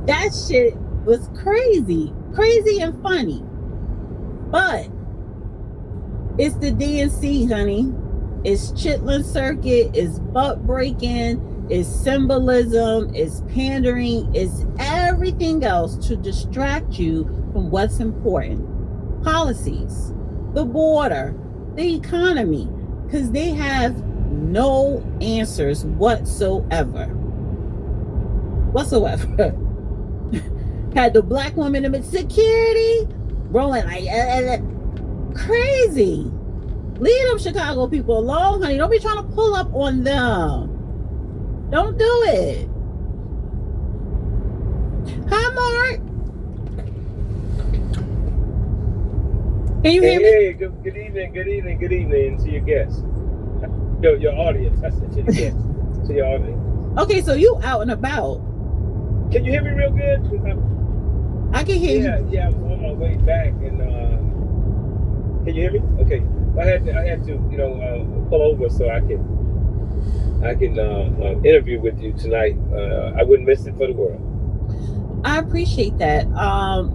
that shit was crazy and funny. But it's the DNC, honey. It's Chitlin Circuit, it's butt breaking, it's symbolism, it's pandering, it's everything else to distract you from what's important. Policies, the border, the economy, because they have no answers whatsoever. Had the black woman in security rolling like crazy. Leave them Chicago people alone, honey. Don't be trying to pull up on them. Don't do it. Hi, Mark. Can you hear me? Hey, good evening to your guests. Your audience. I said to the guests. To your audience. Okay, so you out and about. Can you hear me real good? I can hear you. Yeah, I was on my way back and can you hear me? Okay. I had to, pull over so I can interview with you tonight. I wouldn't miss it for the world. I appreciate that.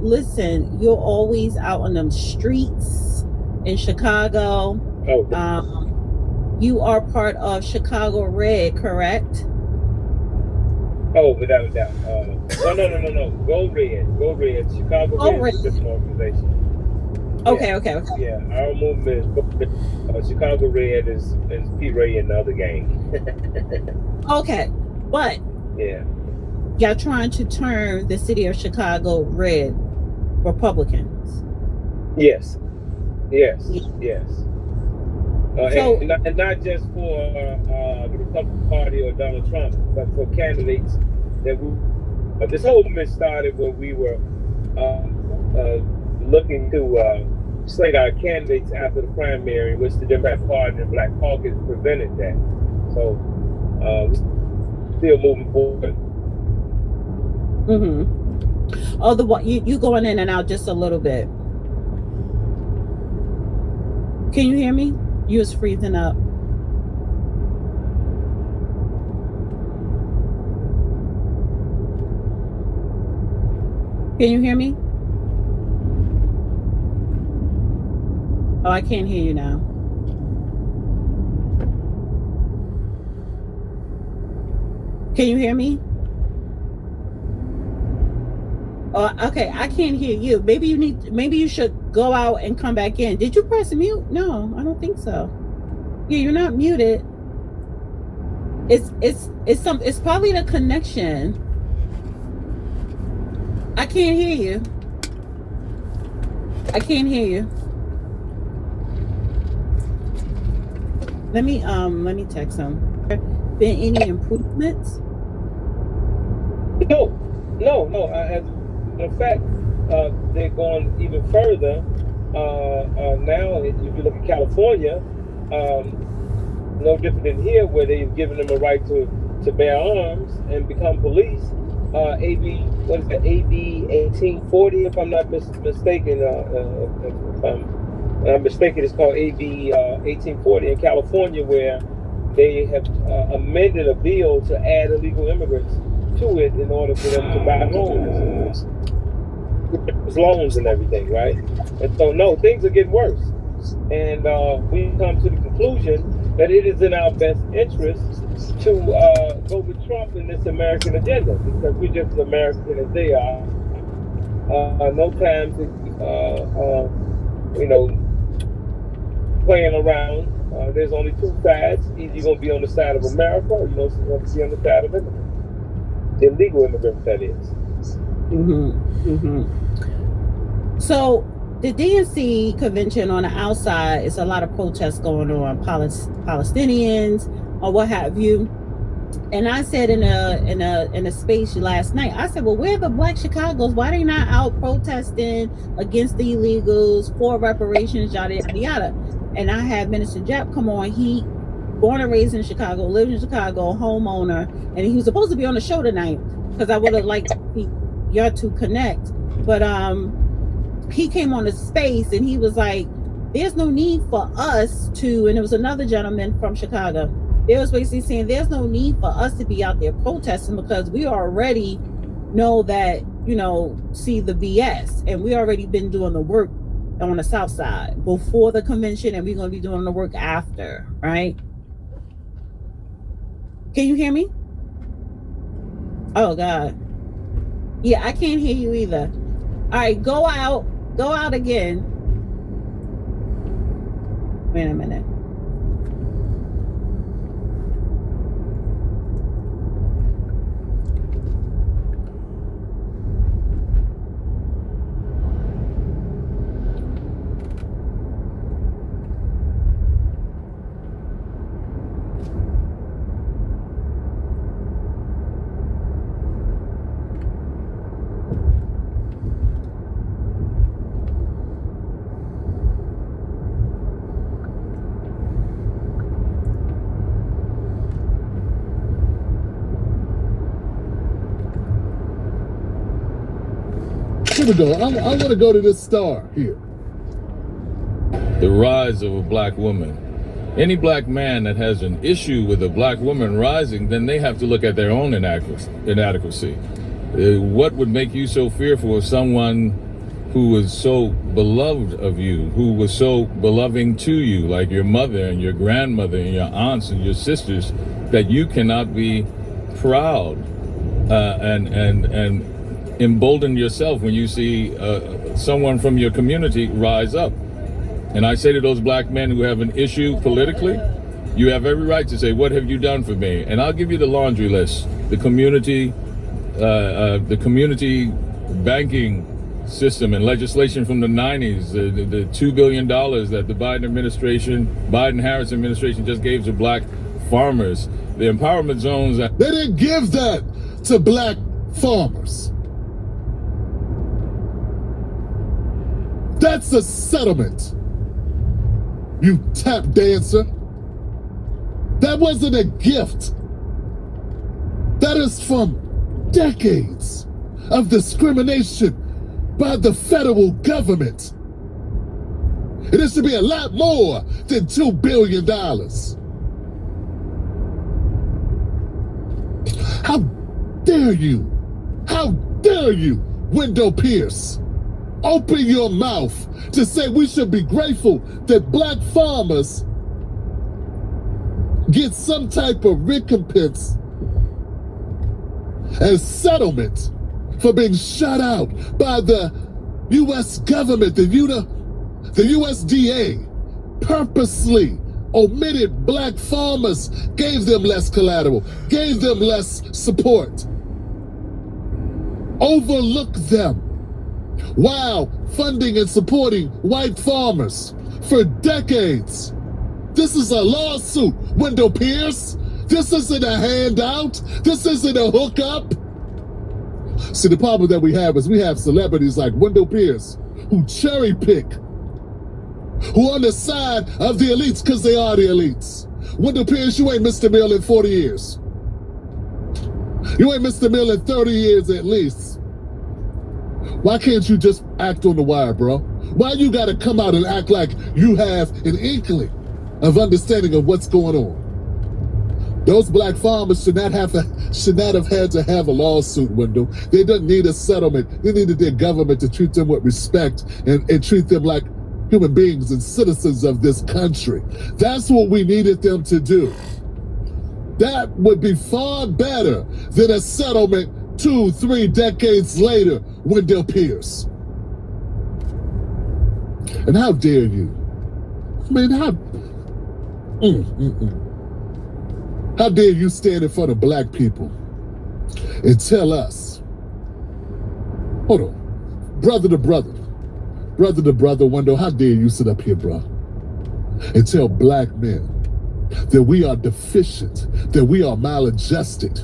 Listen, you're always out on them streets in Chicago. Oh. You are part of Chicago Red, correct? Oh, without a doubt. No. Go Red. Chicago Red is just an organization. Okay. Yeah, our movement is Chicago Red is P. Ray and the other gang. Okay, but yeah, y'all trying to turn the city of Chicago red, Republicans. Yes. So, and not just for the Republican Party or Donald Trump, but for candidates that this whole movement started where we were looking to slate our candidates after the primary, which the Democratic Party and Black Caucus prevented that. So we're still moving forward. Oh, you going in and out just a little bit. Can you hear me? You was freezing up. Can you hear me? Oh, I can't hear you now. Can you hear me? Oh, okay, I can't hear you. Maybe you should go out and come back in. Did you press mute? No, I don't think so. Yeah, you're not muted. It's probably the connection. I can't hear you. I can't hear you. Let me text him. Been any improvements? No. As a fact, they're going even further. Now, if you look at California, no different than here, where they've given them a right to bear arms and become police. AB 1840, if I'm not mistaken. If I'm mistaken, it's called AB 1840 in California, where they have amended a bill to add illegal immigrants to it in order for them to buy homes, loans and everything, right? And so, no, things are getting worse. And we come to the conclusion that it is in our best interest to go with Trump in this American agenda, because we're just as American as they are. No time to, playing around. There's only two sides. Either you're going to be on the side of America, or you're going to be on the side of immigrants. Illegal immigrants, that is. So the DNC convention on the outside, it's a lot of protests going on, Palestinians or what have you. And I said in a space last night, I said, well, where are the Black Chicago's? Why they not out protesting against the illegals, for reparations, yada yada yada? And I had Minister Japp come on. He born and raised in Chicago, lived in Chicago, homeowner, and he was supposed to be on the show tonight because I would have liked y'all to connect. But he came on the space and he was like, there's no need for us to, and it was another gentleman from Chicago. They was basically saying there's no need for us to be out there protesting because we already know that, see the BS, and we already been doing the work on the South Side before the convention, and we're going to be doing the work after, right? Can you hear me? Oh God. Yeah, I can't hear you either. All right, go out again. Wait a minute. Here we go. I want to go to this star here. The rise of a black woman. Any black man that has an issue with a black woman rising, then they have to look at their own inadequacy. What would make you so fearful of someone who was so beloved of you, who was so beloved to you, like your mother and your grandmother and your aunts and your sisters, that you cannot be proud and embolden yourself when you see someone from your community rise up? And I say to those black men who have an issue politically, you have every right to say, what have you done for me? And I'll give you the laundry list. The community banking system and legislation from the 90s, the $2 billion that the Biden-Harris administration just gave to black farmers, the empowerment zones. They didn't give that to black farmers. That's a settlement, you tap dancer. That wasn't a gift. That is from decades of discrimination by the federal government. And it should be a lot more than $2 billion. How dare you? How dare you, Wendell Pierce, open your mouth to say we should be grateful that black farmers get some type of recompense as settlement for being shut out by the U.S. government, the USDA purposely omitted black farmers, gave them less collateral, gave them less support, overlooked them while funding and supporting white farmers for decades. This is a lawsuit, Wendell Pierce. This isn't a handout. This isn't a hookup. See, the problem that we have is we have celebrities like Wendell Pierce who cherry pick, who are on the side of the elites because they are the elites. Wendell Pierce, you ain't Mr. Mill in 40 years. You ain't Mr. Mill in 30 years at least. Why can't you just act on the wire, bro? Why you gotta come out and act like you have an inkling of understanding of what's going on? Those black farmers should not have had to have a lawsuit, Wendell. They don't need a settlement. They needed their government to treat them with respect and treat them like human beings and citizens of this country. That's what we needed them to do. That would be far better than a settlement 2-3 decades later, Wendell Pierce. And how dare you? I mean, how dare you stand in front of black people and tell us, hold on, brother to brother, Wendell, how dare you sit up here, bro, and tell black men that we are deficient, that we are maladjusted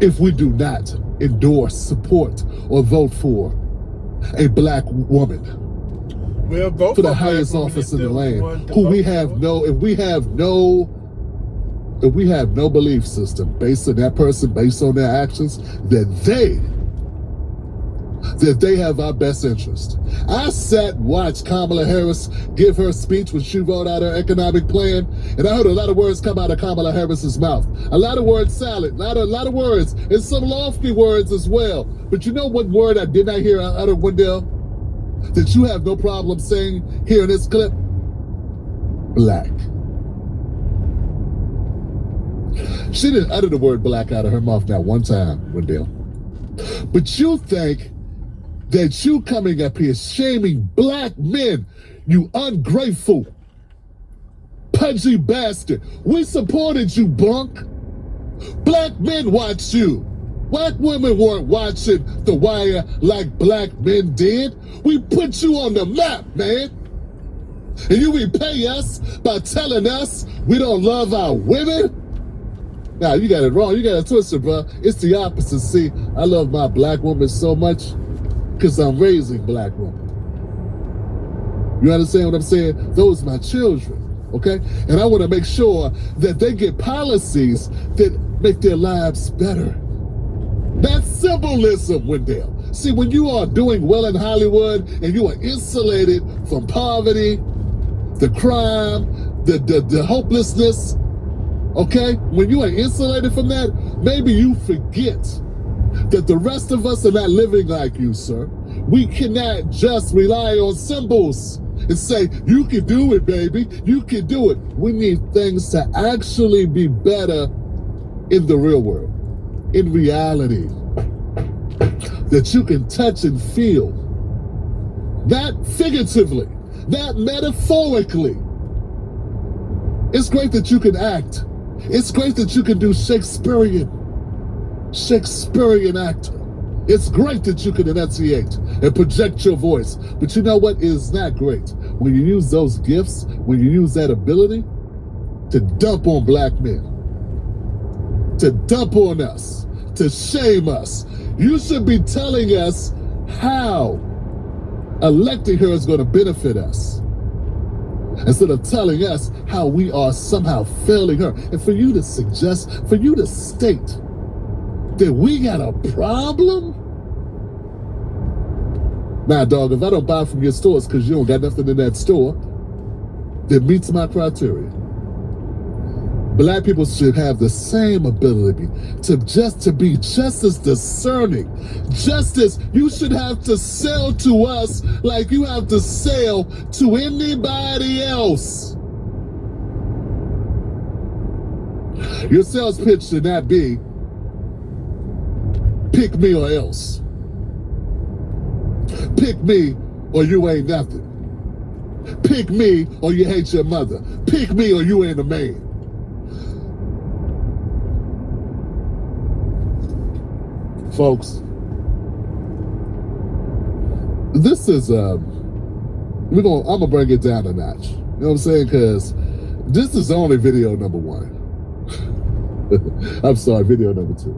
if we do not endorse, support, or vote for a black woman for the highest office in the land, who we have no, if we have no belief system based on that person, based on their actions, that they have our best interest. I sat and watched Kamala Harris give her speech when she wrote out her economic plan, and I heard a lot of words come out of Kamala Harris's mouth. A lot of words salad, a lot of words, and some lofty words as well. But you know what word I did not hear out of Wendell that you have no problem saying here in this clip? Black. She didn't utter the word black out of her mouth not one time, Wendell. But you think that you coming up here shaming black men, you ungrateful, pudgy bastard. We supported you, bunk. Black men watched you. Black women weren't watching The Wire like black men did. We put you on the map, man. And you repay us by telling us we don't love our women? Nah, you got it wrong. You got it twisted, bro. It's the opposite. See, I love my black woman so much because I'm raising black women. You understand what I'm saying? Those are my children, okay? And I want to make sure that they get policies that make their lives better. That's symbolism, Wendell. See, when you are doing well in Hollywood and you are insulated from poverty, the crime, the hopelessness, okay? When you are insulated from that, maybe you forget that the rest of us are not living like you, sir. We cannot just rely on symbols and say, you can do it, baby. You can do it. We need things to actually be better in the real world, in reality, that you can touch and feel. Not figuratively, not metaphorically. It's great that you can act. It's great that you can do Shakespearean actor. It's great that you can enunciate and project your voice. But you know what is not great? When you use those gifts, when you use that ability to dump on black men, to dump on us, to shame us. You should be telling us how electing her is going to benefit us, instead of telling us how we are somehow failing her. And for you to suggest, for you to state that we got a problem? Nah, dog, if I don't buy from your stores because you don't got nothing in that store that meets my criteria, Black people should have the same ability to be just as discerning. You should have to sell to us like you have to sell to anybody else. Your sales pitch should not be pick me or else. Pick me or you ain't nothing. Pick me or you hate your mother. Pick me or you ain't a man. Folks, this is I'm gonna bring it down a notch. You know what I'm saying? Because this is only video number 1. I'm sorry, video number 2.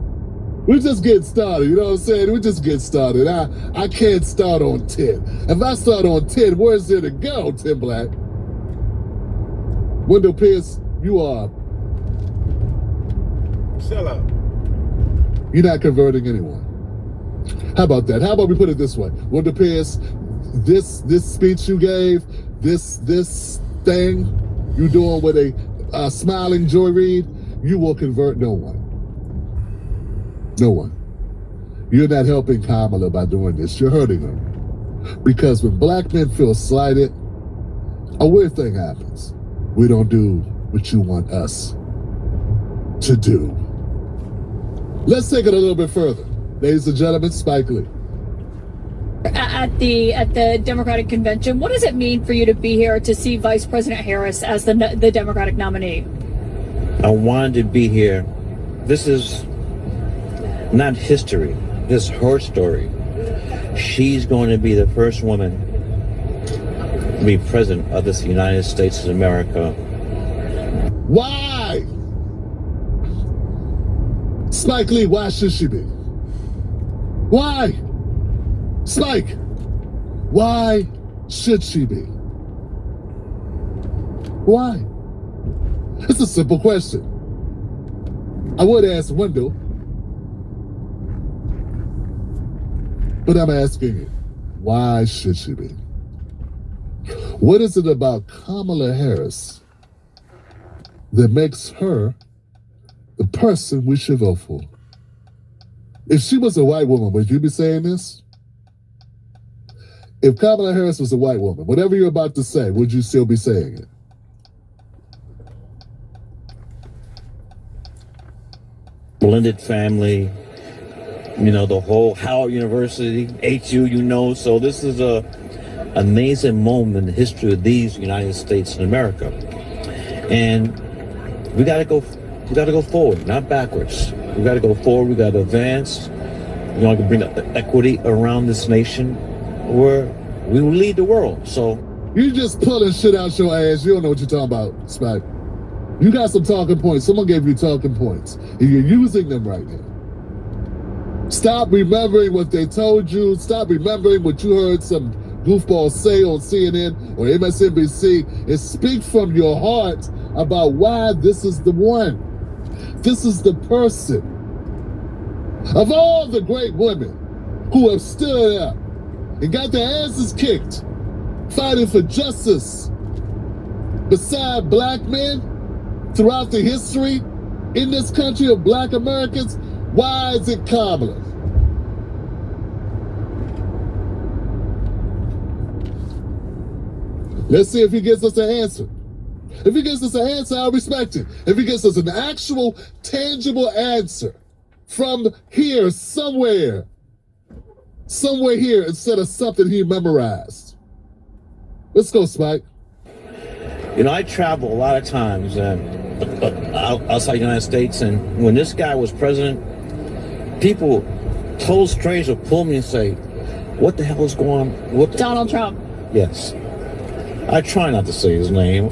We're just getting started, you know what I'm saying? We just get started. I can't start on 10. If I start on 10, where's there to go, Tim Black? Wendell Pierce, you are sellout. You're not converting anyone. How about that? How about we put it this way? Wendell Pierce, this speech you gave, this thing you doing with a smiling Joy Reid, you will convert no one. No one. You're not helping Kamala by doing this. You're hurting her. Because when Black men feel slighted, a weird thing happens. We don't do what you want us to do. Let's take it a little bit further. Ladies and gentlemen, Spike Lee. At the Democratic convention, what does it mean for you to be here to see Vice President Harris as the Democratic nominee? I wanted to be here. This is not history. This is her story. She's going to be the first woman to be president of this United States of America. Why? Spike Lee, why should she be? Why? Spike, why should she be? Why? It's a simple question. I would ask Wendell, but I'm asking you, why should she be? What is it about Kamala Harris that makes her the person we should vote for? If she was a white woman, would you be saying this? If Kamala Harris was a white woman, whatever you're about to say, would you still be saying it? Blended family, you know, the whole Howard University, HU, so this is a amazing moment in the history of these United States of America. And we gotta go forward, not backwards. We gotta go forward, we gotta advance. We want to bring up equity around this nation where we will lead the world. So you just pulling shit out your ass. You don't know what you're talking about, Spike. You got some talking points. Someone gave you talking points, and you're using them right now. Stop remembering what they told you. Stop remembering what you heard some goofball say on CNN or MSNBC, and speak from your heart about why this is the one. This is the person. Of all the great women who have stood up and got their asses kicked fighting for justice beside Black men throughout the history in this country of Black Americans, why is it Kamala? Let's see if he gives us an answer. If he gives us an answer, I'll respect it. If he gives us an actual, tangible answer from here, somewhere here, instead of something he memorized. Let's go, Spike. You know, I travel a lot of times outside the United States, and when this guy was president, people, total strangers would pull me and say, what the hell is going on? Donald Trump. Yes. I try not to say his name,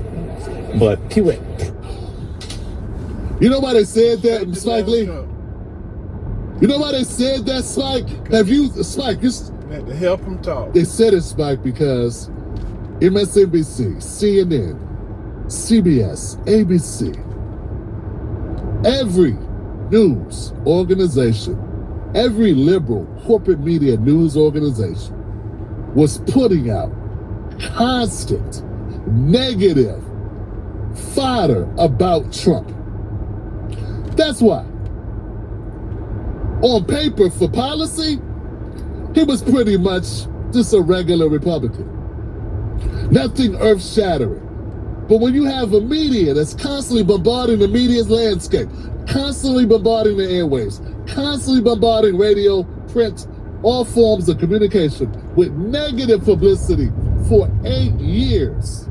but he went. You know why they said that, Spike Lee? You know why they said that, Spike? Have you, Spike, you had to help him talk. They said it, Spike, because MSNBC, CNN, CBS, ABC, every news organization, every liberal corporate media news organization was putting out constant negative fodder about Trump. That's why. On paper, for policy, he was pretty much just a regular Republican. Nothing earth-shattering. But when you have a media that's constantly bombarding the media's landscape, constantly bombarding the airwaves, constantly bombarding radio, print, all forms of communication with negative publicity for 8 years,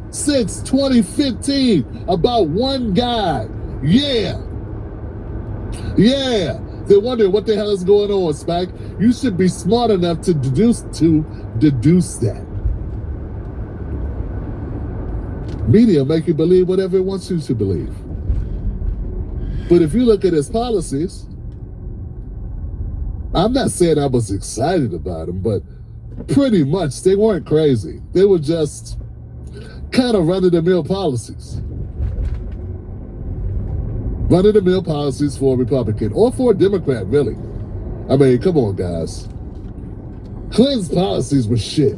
since 2015, about one guy. Yeah. They're wondering what the hell is going on, Spike. You should be smart enough to deduce that. Media make you believe whatever it wants you to believe. But if you look at his policies, I'm not saying I was excited about them, but pretty much they weren't crazy. They were just kind of run-of-the-mill policies. Run-of-the-mill policies for a Republican or for a Democrat, really. I mean, come on, guys. Clinton's policies were shit.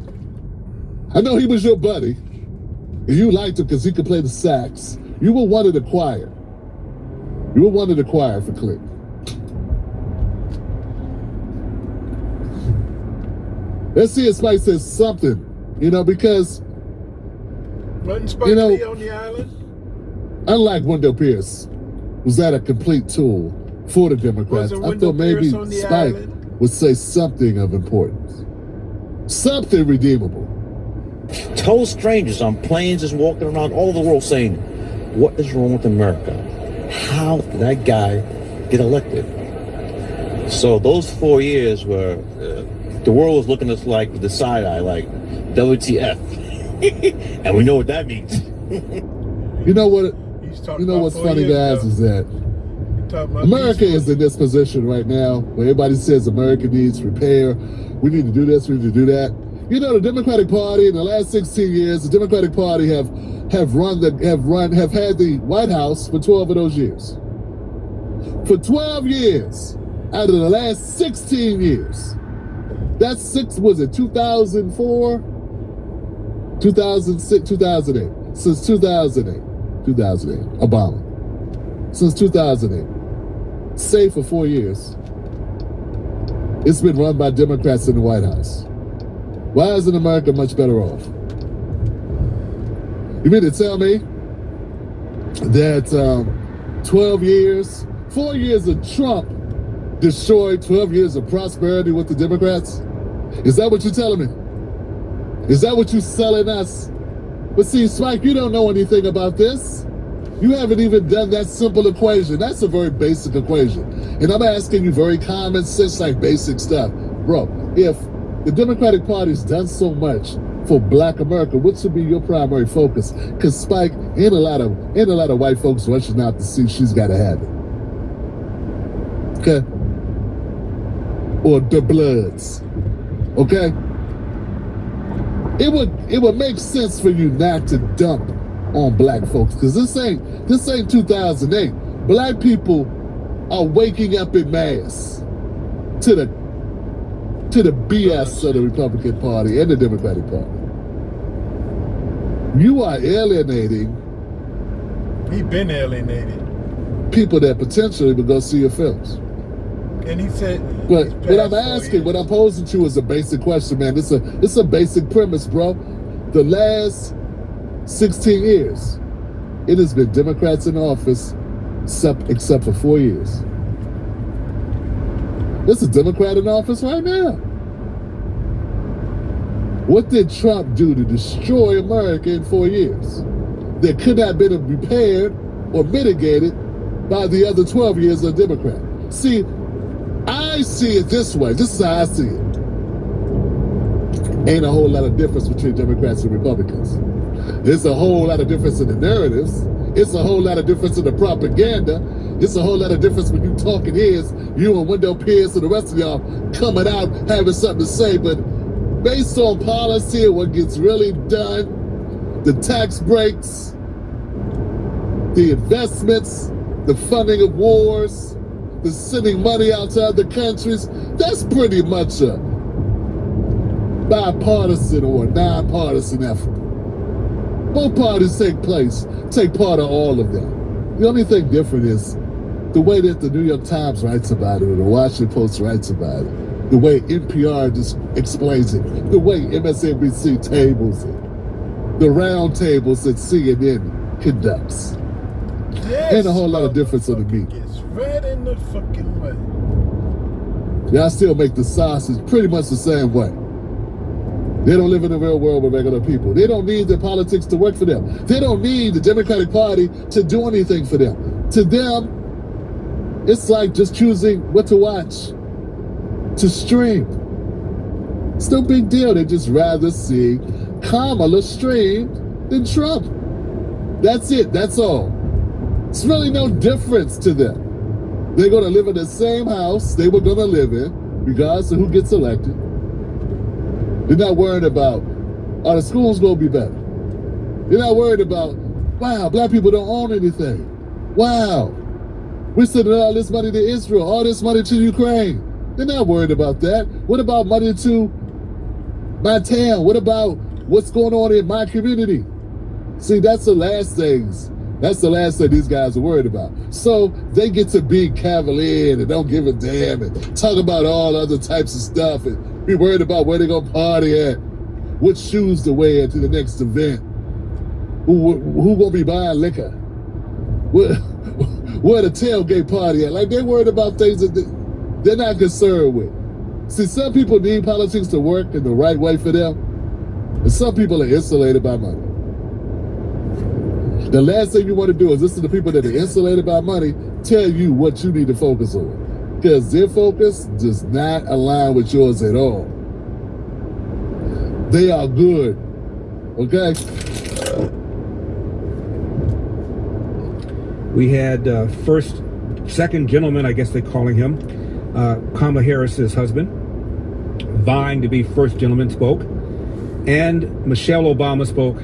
I know he was your buddy, and you liked him because he could play the sax. You were one of the choir. You were one of the choir for Clinton. Let's see if Spike says something, because, Wasn't Spike Lee on the island? unlike Wendell Pierce, was that a complete tool for the Democrats? Wasn't I Wendell thought maybe Pierce on the Spike island? would say something of importance. Something redeemable. Total strangers on planes just walking around all over the world saying, what is wrong with America? How did that guy get elected? So those 4 years where the world was looking at us like with the side eye, like WTF. And we know what that means. You know what? What's funny, guys, is that America is in this position right now where everybody says America needs repair. We need to do this, we need to do that. The Democratic Party in the last 16 years, the Democratic Party have had the White House for 12 of those years. For 12 years out of the last 16 years. That's 2004, 2006, 2008. Since 2008, Obama. Since 2008, save for 4 years, it's been run by Democrats in the White House. Why isn't America much better off? You mean to tell me that 12 years, 4 years of Trump destroyed 12 years of prosperity with the Democrats? Is that what you're telling me? Is that what you're selling us? But see, Spike, you don't know anything about this. You haven't even done that simple equation. That's a very basic equation. And I'm asking you very common sense, like basic stuff. Bro, if the Democratic Party's done so much for Black America, what should be your primary focus? Because Spike, ain't a lot of white folks rushing out to see she's got to have it. Okay? Or the Bloods. Okay? It would make sense for you not to dump on Black folks, because this ain't 2008. Black people are waking up in mass to the BS of the Republican Party and the Democratic Party. You are alienating. He been alienated. People that potentially would go see your films. And he said. But what I'm asking, what I'm posing to you is a basic question, man. It's a basic premise, bro. The last 16 years, it has been Democrats in office, except for 4 years. There's a Democrat in office right now. What did Trump do to destroy America in 4 years that could not have been repaired or mitigated by the other 12 years of Democrat? See, I see it this way. This is how I see it. Ain't a whole lot of difference between Democrats and Republicans. There's a whole lot of difference in the narratives. It's a whole lot of difference in the propaganda. It's a whole lot of difference when you talking heads, you and Wendell Pierce and the rest of y'all coming out having something to say. But based on policy and what gets really done, the tax breaks, the investments, the funding of wars, the sending money out to other countries, that's pretty much a bipartisan or nonpartisan effort. Both parties take part of all of that. The only thing different is the way that the New York Times writes about it, or the Washington Post writes about it, the way NPR just explains it, the way MSNBC tables it, the round tables that CNN conducts. Yes, ain't a whole lot of difference on the meat. It's right in the fucking way. Y'all still make the sausage pretty much the same way. They don't live in the real world with regular people. They don't need their politics to work for them. They don't need the Democratic Party to do anything for them. To them, it's like just choosing what to watch, to stream. It's no big deal. They just rather see Kamala streamed than Trump. That's it. That's all. It's really no difference to them. They're going to live in the same house they were going to live in, regardless of who gets elected. They're not worried about, are the schools going to be better? They're not worried about, wow, black people don't own anything. Wow, we're sending all this money to Israel, all this money to Ukraine. They're not worried about that. What about money to my town? What about what's going on in my community? See, that's the last things. That's the last thing these guys are worried about. So they get to be cavalier and don't give a damn and talk about all other types of stuff and be worried about where they're going to party at, what shoes to wear to the next event, who going to be buying liquor, where the tailgate party at. Like, they're worried about things that they're not concerned with. See, some people need politics to work in the right way for them, and some people are insulated by money. The last thing you want to do is listen to people that are insulated by money tell you what you need to focus on, because their focus does not align with yours at all. They are good, okay? We had second gentleman, I guess they're calling him, Kamala Harris's husband, vying to be first gentleman, spoke, and Michelle Obama spoke,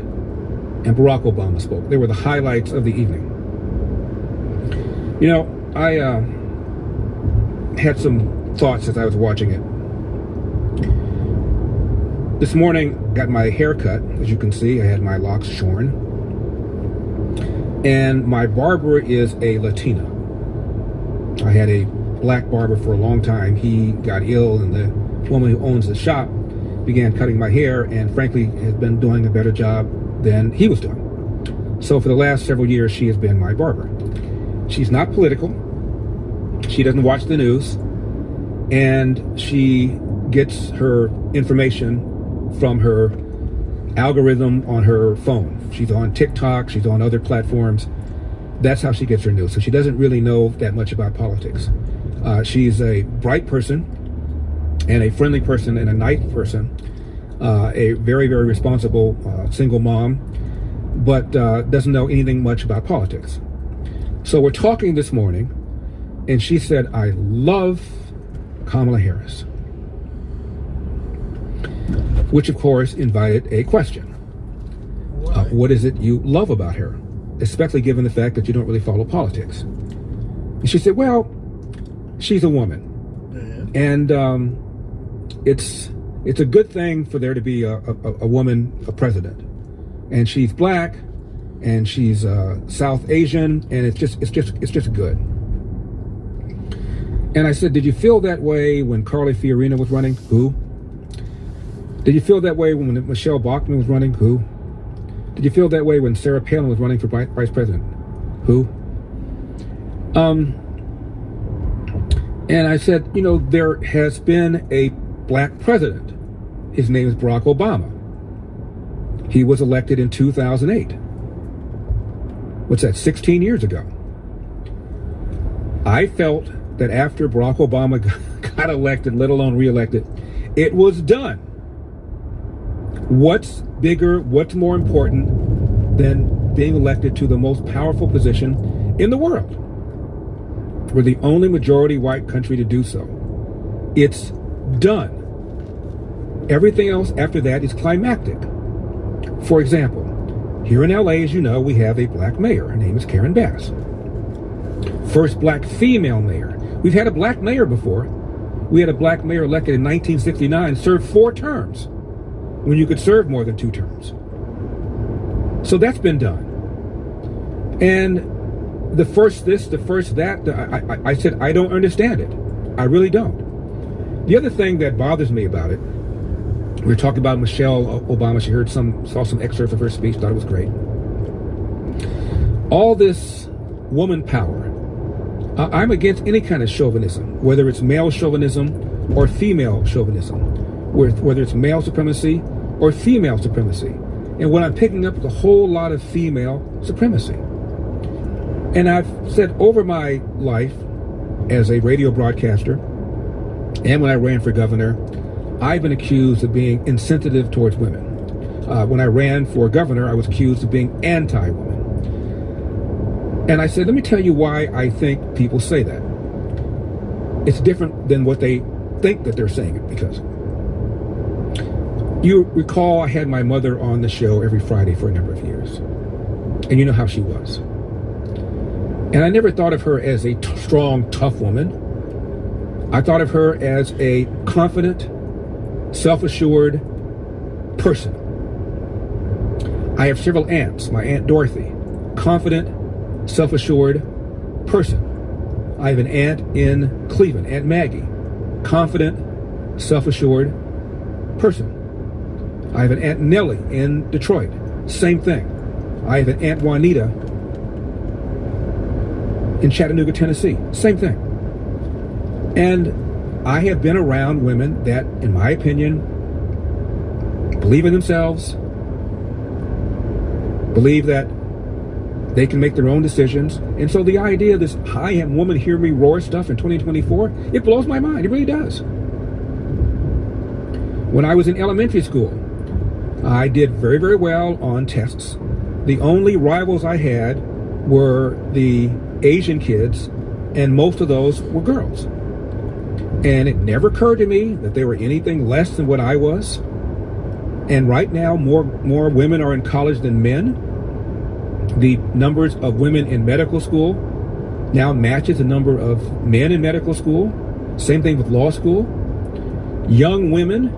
and Barack Obama spoke. They were the highlights of the evening. You know, I had some thoughts as I was watching it. This morning, got my hair cut. As you can see, I had my locks shorn. And my barber is a Latina. I had a black barber for a long time. He got ill, and the woman who owns the shop began cutting my hair, and frankly has been doing a better job than he was doing. So for the last several years, she has been my barber. She's not political. She doesn't watch the news. And she gets her information from her algorithm on her phone. She's on TikTok, she's on other platforms. That's how she gets her news. So she doesn't really know that much about politics. She's a bright person and a friendly person and a nice person. A very, very responsible single mom, but doesn't know anything much about politics. So we're talking this morning, and she said, I love Kamala Harris. Which, of course, invited a question. What is it you love about her? Especially given the fact that you don't really follow politics. And she said, well, she's a woman. And it's a good thing for there to be a woman, a president. And she's black, and she's South Asian, and it's just good. And I said, did you feel that way when Carly Fiorina was running? Who? Did you feel that way when Michelle Bachmann was running? Who? Did you feel that way when Sarah Palin was running for vice president? Who? And I said, you know, there has been a black president. His name is Barack Obama. He was elected in 2008. What's that, 16 years ago? I felt that after Barack Obama got elected, let alone reelected, it was done. What's bigger, what's more important than being elected to the most powerful position in the world? We're the only majority white country to do so. It's done. Everything else after that is climactic. For example, here in LA, as you know, we have a black mayor. Her name is Karen Bass. First black female mayor. We've had a black mayor before. We had a black mayor elected in 1969, served 4 terms when you could serve more than 2 terms. So that's been done. And the first this, the first that, I said, I don't understand it. I really don't. The other thing that bothers me about it, we were talking about Michelle Obama. She saw some excerpts of her speech, thought it was great. All this woman power. I'm against any kind of chauvinism, whether it's male chauvinism or female chauvinism, whether it's male supremacy or female supremacy. And what I'm picking up is a whole lot of female supremacy. And I've said over my life as a radio broadcaster, and when I ran for governor, I've been accused of being insensitive towards women. When I ran for governor, I was accused of being anti-woman. And I said, let me tell you why I think people say that. It's different than what they think that they're saying it because. You recall I had my mother on the show every Friday for a number of years. And you know how she was. And I never thought of her as a strong, tough woman. I thought of her as a confident, self-assured person. I have several aunts. My Aunt Dorothy, confident, self-assured person. I have an aunt in Cleveland, Aunt Maggie, confident, self-assured person. I have an Aunt Nellie in Detroit, same thing. I have an Aunt Juanita in Chattanooga, Tennessee, same thing. And I have been around women that, in my opinion, believe in themselves, believe that they can make their own decisions. And so the idea of this I am woman, hear me roar stuff in 2024, it blows my mind. It really does. When I was in elementary school, I did very, very well on tests. The only rivals I had were the Asian kids, and most of those were girls. And it never occurred to me that they were anything less than what I was. And right now, more women are in college than men. The numbers of women in medical school now matches the number of men in medical school. Same thing with law school. Young women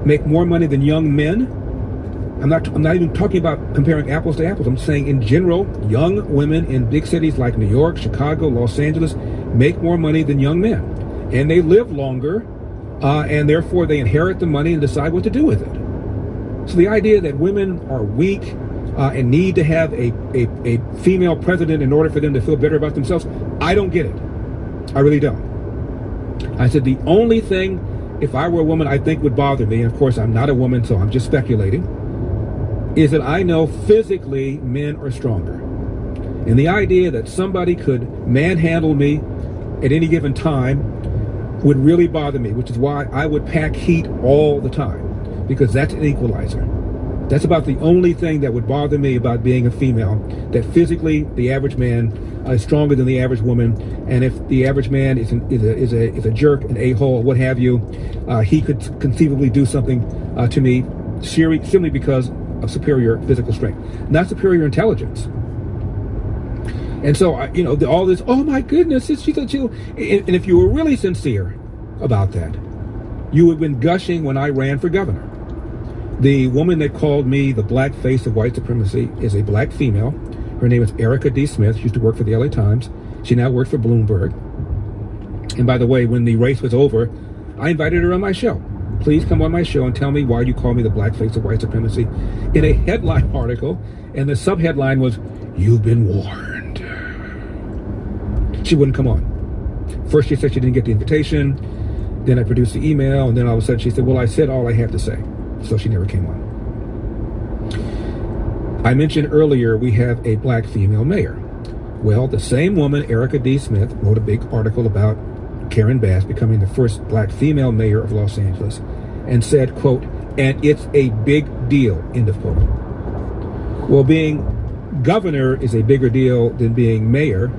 make more money than young men. I'm not even talking about comparing apples to apples. I'm saying in general, young women in big cities like New York, Chicago, Los Angeles make more money than young men. And they live longer, and therefore they inherit the money and decide what to do with it. So the idea that women are weak and need to have a female president in order for them to feel better about themselves, I don't get it. I really don't. I said the only thing, if I were a woman, I think would bother me, and of course I'm not a woman, so I'm just speculating, is that I know physically men are stronger. And the idea that somebody could manhandle me at any given time would really bother me, which is why I would pack heat all the time, because that's an equalizer. That's about the only thing that would bother me about being a female, that physically the average man is stronger than the average woman, and if the average man is a jerk, an a-hole, what have you, he could conceivably do something to me simply because of superior physical strength, not superior intelligence. And so, all this, oh my goodness, she's a Jew. And if you were really sincere about that, you would have been gushing when I ran for governor. The woman that called me the black face of white supremacy is a black female. Her name is Erica D. Smith. She used to work for the LA Times. She now works for Bloomberg. And by the way, when the race was over, I invited her on my show. Please come on my show and tell me why you call me the black face of white supremacy, in a headline article. And the subheadline was, "You've been warned." She wouldn't come on. First she said she didn't get the invitation. Then I produced the email. And then all of a sudden she said, well, I said all I have to say. So she never came on. I mentioned earlier we have a black female mayor. Well, the same woman, Erica D. Smith, wrote a big article about Karen Bass becoming the first black female mayor of Los Angeles, and said, quote, "and it's a big deal," end of quote. Well, being governor is a bigger deal than being mayor.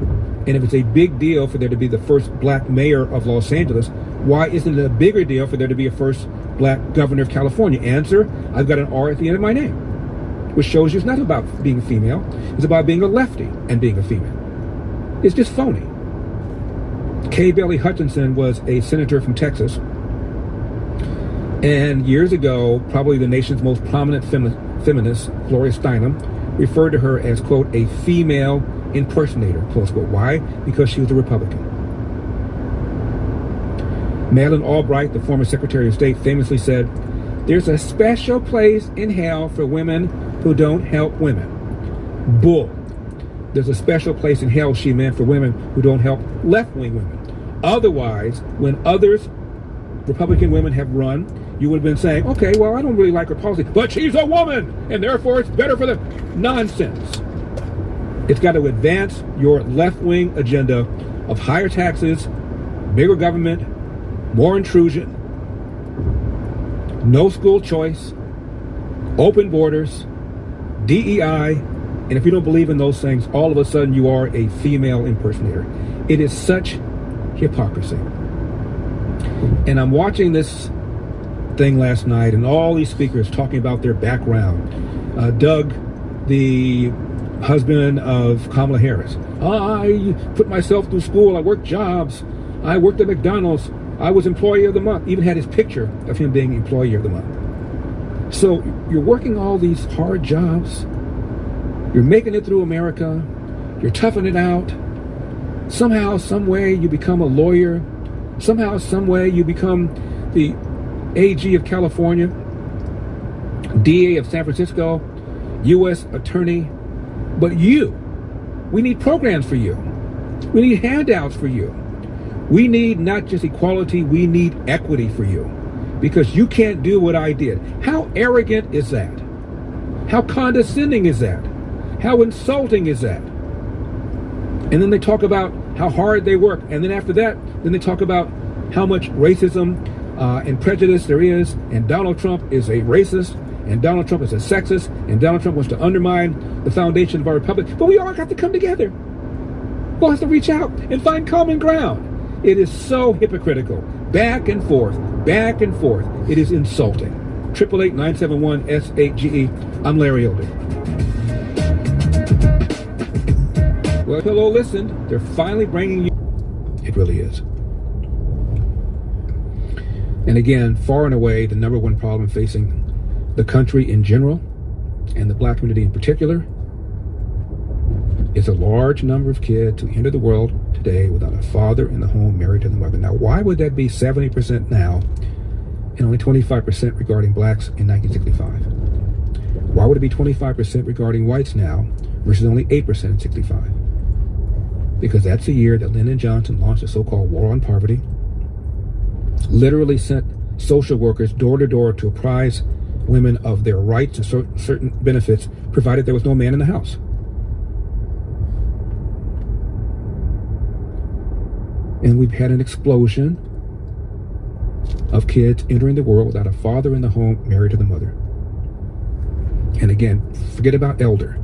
And if it's a big deal for there to be the first black mayor of Los Angeles, why isn't it a bigger deal for there to be a first black governor of California? Answer, I've got an R at the end of my name, which shows you it's not about being a female. It's about being a lefty and being a female. It's just phony. Kay Bailey Hutchinson was a senator from Texas. And years ago, probably the nation's most prominent feminist, Gloria Steinem, referred to her as, quote, a female impersonator, close quote. Why? Because she was a Republican. Madeleine Albright, the former Secretary of State, famously said, "There's a special place in hell for women who don't help women." Bull. There's a special place in hell, she meant, for women who don't help left-wing women. Otherwise, when others, Republican women, have run, you would have been saying, okay, well, I don't really like her policy, but she's a woman, and therefore it's better for them. Nonsense. It's got to advance your left-wing agenda of higher taxes, bigger government, more intrusion, no school choice, open borders, DEI, and if you don't believe in those things, all of a sudden you are a female impersonator. It is such hypocrisy. And I'm watching this thing last night, and all these speakers talking about their background. Doug, the husband of Kamala Harris. I put myself through school. I worked jobs. I worked at McDonald's. I was Employee of the Month. Even had his picture of him being Employee of the Month. So you're working all these hard jobs. You're making it through America. You're toughing it out. Somehow, some way, you become a lawyer. Somehow, some way, you become the AG of California, DA of San Francisco, U.S. Attorney. But we need programs for you. We need handouts for you. We need not just equality, we need equity for you. Because you can't do what I did. How arrogant is that? How condescending is that? How insulting is that? And then they talk about how hard they work. And then after that, then they talk about how much racism and prejudice there is. And Donald Trump is a racist. And Donald Trump is a sexist. And Donald Trump wants to undermine the foundation of our republic. But we all got to come together. We'll have to reach out and find common ground. It is so hypocritical. Back and forth. Back and forth. It is insulting. 888-971-SHGE. I'm Larry Elder. Well, hello, listen. They're finally bringing you. It really is. And again, far and away, the number one problem facing the country in general and the black community in particular is a large number of kids who enter the world today without a father in the home married to the mother. Now, why would that be 70% now and only 25% regarding blacks in 1965? Why would it be 25% regarding whites now versus only 8% in 65? Because that's the year that Lyndon Johnson launched the so-called War on Poverty, literally sent social workers door to door to apprise women of their rights and certain benefits, provided there was no man in the house. And we've had an explosion of kids entering the world without a father in the home married to the mother. And again, forget about elder.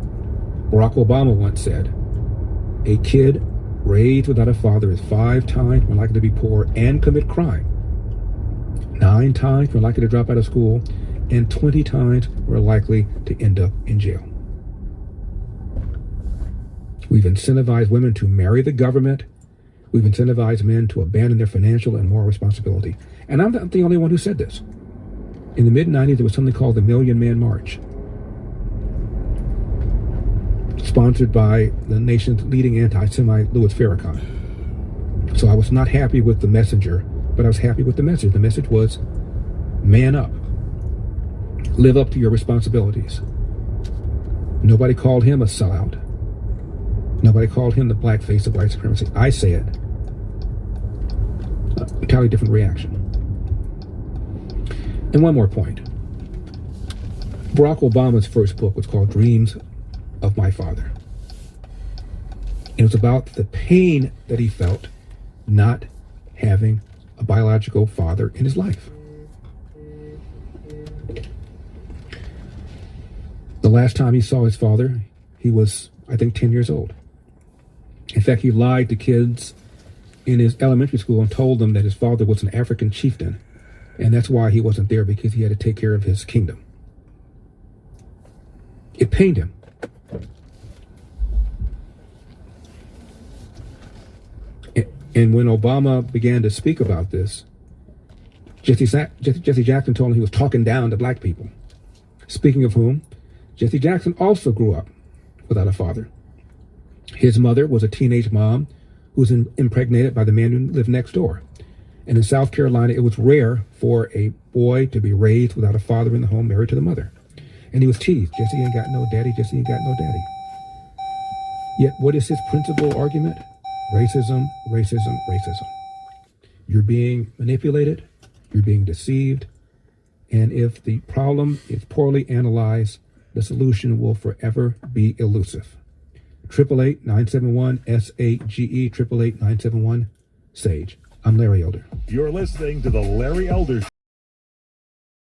Barack Obama once said, a kid raised without a father is 5 times more likely to be poor and commit crime, 9 times more likely to drop out of school, and 20 times more likely to end up in jail. We've incentivized women to marry the government. We've incentivized men to abandon their financial and moral responsibility. And I'm not the only one who said this. In the mid-90s, there was something called the Million Man March, sponsored by the nation's leading anti-Semite, Louis Farrakhan. So I was not happy with the messenger, but I was happy with the message. The message was, man up. Live up to your responsibilities. Nobody called him a sellout. Nobody called him the black face of white supremacy. I say it. Entirely different reaction. And one more point. Barack Obama's first book was called Dreams of My Father. And it was about the pain that he felt not having a biological father in his life. The last time he saw his father, he was, I think, 10 years old. In fact, he lied to kids in his elementary school and told them that his father was an African chieftain, and that's why he wasn't there, because he had to take care of his kingdom. It pained him. And when Obama began to speak about this, Jesse Jackson told him he was talking down to black people. Speaking of whom, Jesse Jackson also grew up without a father. His mother was a teenage mom who was impregnated by the man who lived next door. And in South Carolina, it was rare for a boy to be raised without a father in the home, married to the mother. And he was teased. Jesse ain't got no daddy. Jesse ain't got no daddy. Yet what is his principal argument? Racism, racism, racism. You're being manipulated. You're being deceived. And if the problem is poorly analyzed, the solution will forever be elusive. 888-971-SAGE, 888-971-SAGE. I'm Larry Elder. You're listening to The Larry Elder Show.